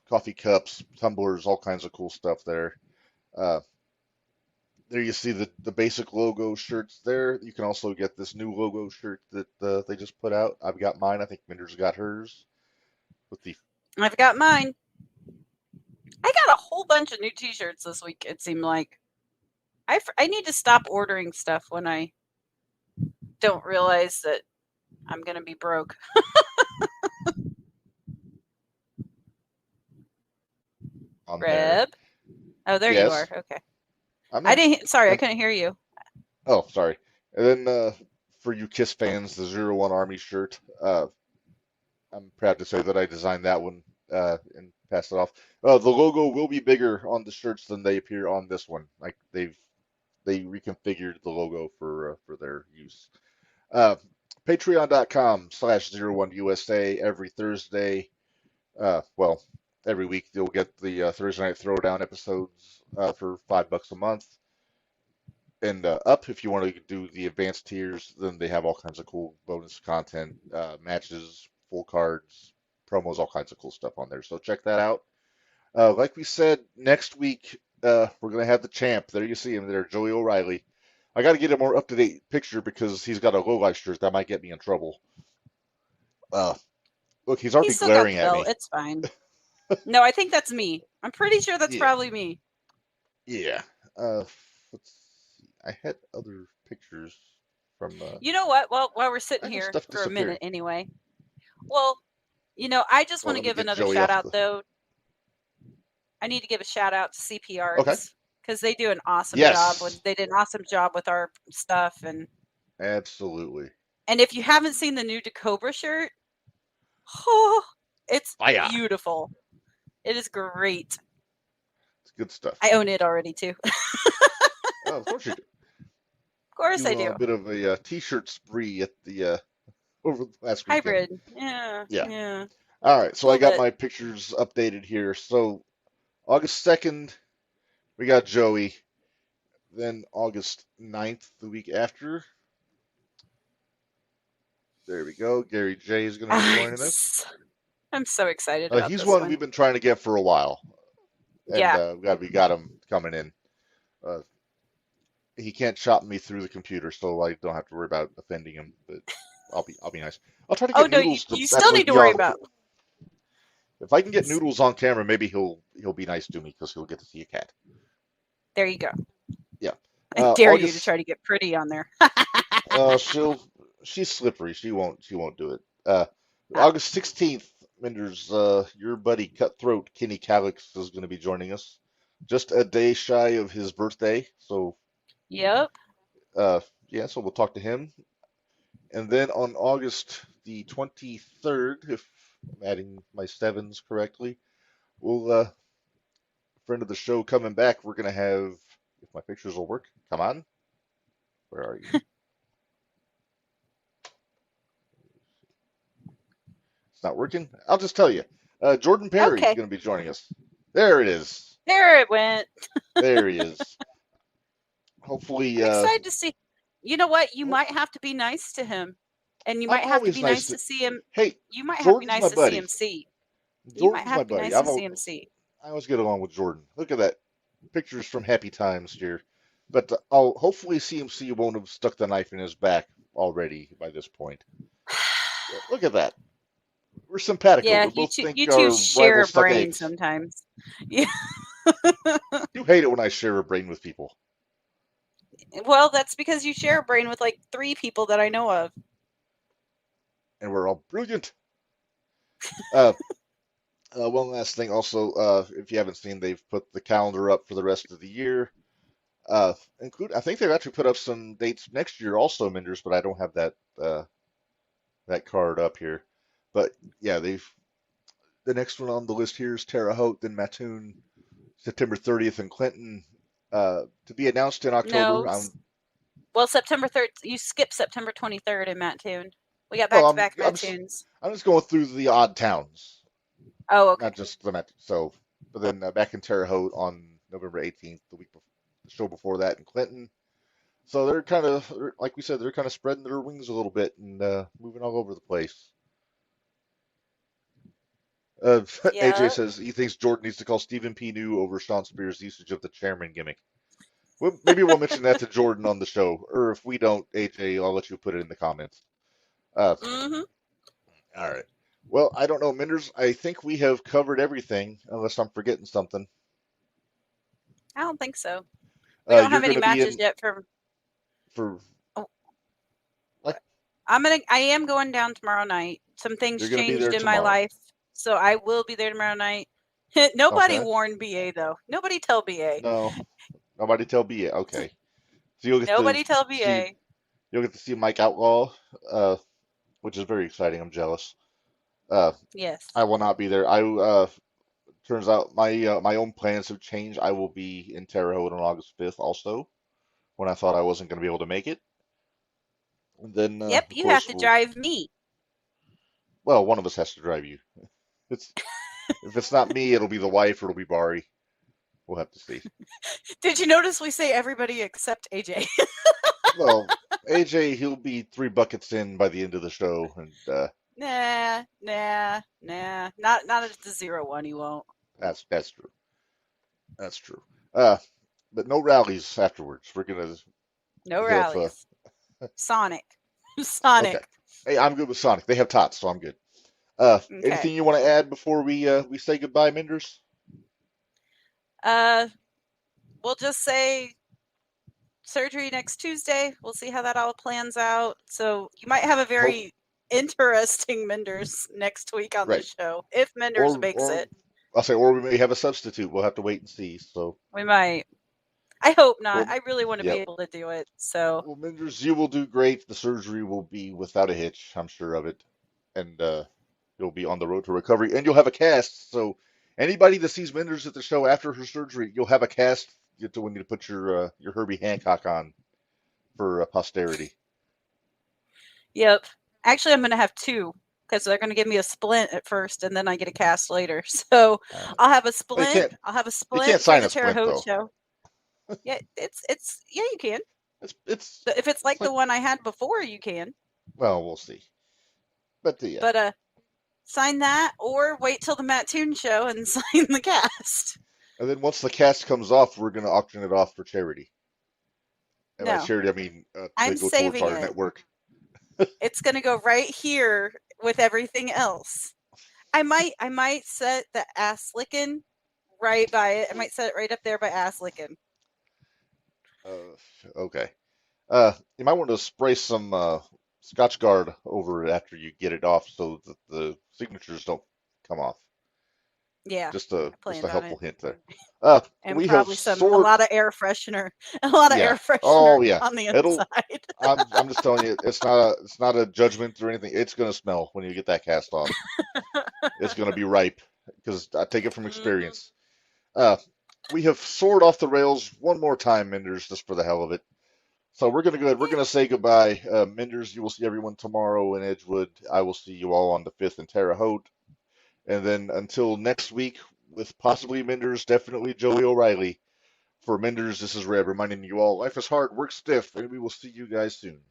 coffee cups, tumblers, all kinds of cool stuff there. There you see the basic logo shirts there. You can also get this new logo shirt that they just put out. I've got mine. I think Minderz got hers. I've got mine. I got a whole bunch of new T-shirts this week. It seemed like I need to stop ordering stuff when I don't realize that I'm gonna be broke. On there. Reb. Oh, there Yes. you are. Okay. I'm I not- didn't. Sorry, I couldn't hear you. Oh, sorry. And then for you Kiss fans, the 0-1 Army shirt. I'm proud to say that I designed that one and passed it off. The logo will be bigger on the shirts than they appear on this one. Like they reconfigured the logo for their use. Patreon.com/01USA every Thursday. Well, every week you'll get the Thursday Night Throwdown episodes for $5 a month. And up, if you want to do the advanced tiers, then they have all kinds of cool bonus content, matches, full cards, promos, all kinds of cool stuff on there. So check that out. Like we said, next week we're gonna have the champ. There you see him there, Joey O'Reilly. I got to get a more up-to-date picture because he's got a low life shirt that might get me in trouble. Look, he's already He's still got glaring the at me. belt. It's fine. No, I think that's me. I'm pretty sure that's Yeah. probably me. Yeah. Let's see. I had other pictures from. You know what? Well, while we're sitting I know here stuff for a minute disappeared. anyway. Well, I just Well, want to let me give get another Joey shout off out, the. though. I need to give a shout out to CP Okay. Arts because they do an awesome Yes. job. They did an awesome job with our stuff, and Absolutely. if you haven't seen the new Cobra shirt, oh, it's Fire. beautiful. It is great. It's good stuff. I own it already too. Oh, of course you do. Of course I Do do. a bit of a t-shirt spree at the over the last weekend. Hybrid. Yeah. All right, so I got Love it. my pictures updated here. So August 2nd, we got Joey. Then August 9th, the week after. There we go. Gary J is going to be joining us. I'm so excited about He's this one one. we've been trying to get for a while. And Yeah. we got him coming in. He can't chop me through the computer, so I don't have to worry about offending him. But I'll be nice. I'll try to get Oh no, Noodles to you still actually need to be worry on. about. If I can get Noodles on camera, maybe he'll be nice to me because he'll get to see a cat. There you go. Yeah. I dare you to August, try to get pretty on there. she's slippery. She won't do it. August 16th, Minderz, your buddy Cutthroat Kenny Calix is going to be joining us. Just a day shy of his birthday, so Yep. yeah, so we'll talk to him. And then on August the 23rd, if I'm adding my sevens correctly, we'll friend of the show coming back. We're gonna have, if my pictures will work. Come on, where are you? It's not working. I'll just tell you. Jordan Perry is Okay. going to be joining us. There it is. There it went. There he is. Hopefully. I'm excited to see. You know what? You might have to be nice to him, and you might I'm have to always be nice nice to- to see him. Hey, You might have to be Jordan's nice my to buddy. CMC. You might Jordan's my have to be buddy. nice to CMC. I always get along with Jordan. Look at that. Pictures from happy times here. But I'll hopefully CMC won't have stuck the knife in his back already by this point. Look at that. We're simpatico. Yeah, We both think you our two share a rivals suck brain eggs. sometimes. Yeah. You hate it when I share a brain with people. Well, that's because you share a brain with like 3 people that I know of. And we're all brilliant. One last thing also, if you haven't seen, they've put the calendar up for the rest of the year. I think they've actually put up some dates next year also, Minderz, but I don't have that card up here. But yeah, the next one on the list here is Terre Haute, then Mattoon, September 30th in Clinton, to be announced in October. No. Well, September 3rd. You skipped September 23rd in Mattoon. We got Well, back-to-back I'm Mattoons. just going through the odd towns, Oh, okay. not just the Mattoon. So, but then back in Terre Haute on November 18th, the show before that in Clinton. So they're kind of, like we said, they're kind of spreading their wings a little bit and moving all over the place. Yeah. AJ says he thinks Jordan needs to call Stephen P. New over Sean Spears' usage of the chairman gimmick. Well, maybe we'll mention that to Jordan on the show, or if we don't, AJ, I'll let you put it in the comments. Mm-hmm. All right. Well, I don't know, Minderz. I think we have covered everything, unless I'm forgetting something. I don't think so. We don't have any You're gonna be matches yet for. Oh, I am going down tomorrow night. Some things You're gonna be changed there in my tomorrow. life, so I will be there tomorrow night. Nobody Okay. warned BA though. Nobody tell BA. No, nobody tell BA. Okay. So you'll get Nobody tell BA. You'll get to see Mike Outlaw, which is very exciting. I'm jealous. Yes. I will not be there. Turns out my own plans have changed. I will be in Terre Haute on August 5th also, when I thought I wasn't going to be able to make it. And then Yep, of you course, have to drive me. Well, one of us has to drive you. It's if it's not me, it'll be the wife or it'll be Bari. We'll have to see. Did you notice we say everybody except AJ? Well, AJ, he'll be 3 buckets in by the end of the show, and Nah. Not at the 0-1. He won't. that's true. That's true. But no rallies afterwards. We're gonna No hit up. rallies. Sonic. Okay. Sonic. Hey, I'm good with Sonic. They have tots, so I'm good. Okay. Anything you want to add before we say goodbye, Minderz? We'll just say surgery next Tuesday. We'll see how that all plans out. So you might have a very interesting Minderz next week on the Right. show if Minderz makes it. I'll say, or we may have a substitute. We'll have to wait and see. So We might. I hope not. Well, I really want to yeah. be able to do it. So well, Minderz, you will do great. The surgery will be without a hitch. I'm sure of it, and you'll be on the road to recovery, and you'll have a cast. So anybody that sees Minderz at the show after her surgery, you'll have a cast. You need to put your Herbie Hancock on for posterity. yep. Actually, I'm going to have 2 because they're going to give me a splint at first, and then I get a cast later. So I'll have a splint. I'll have a splint can't for sign the a splint, Terre Haute though. show. Yeah, yeah, you can. It's If it's like the one I had before, you can. well, we'll see. But yeah. But sign that or wait till the Matt Toon show and sign the cast. And then once the cast comes off, we're going to auction it off for charity. And by No. charity, I mean I'm to go saving towards our it. network. It's going to go right here with everything else. I might set the ass licking right by it. I might set it right up there by ass licking. Okay. You might want to spray some Scotch Guard over it after you get it off, so that the signatures don't come off. Yeah. Just a planned on helpful it. hint there. And we probably have a lot of air freshener. A lot of Yeah. air freshener Oh, yeah. on the It'll- inside. I'm just telling you, it's not a judgment or anything. It's gonna smell when you get that cast off. It's gonna be ripe because I take it from experience. We have soared off the rails one more time, Minderz, just for the hell of it. So we're gonna go ahead. We're gonna say goodbye, Minderz. You will see everyone tomorrow in Edgewood. I will see you all on the 5th in Terre Haute, and then until next week with possibly Minderz, definitely Joey O'Reilly. For Minderz, this is Red reminding you all life is hard, work stiff, and we will see you guys soon.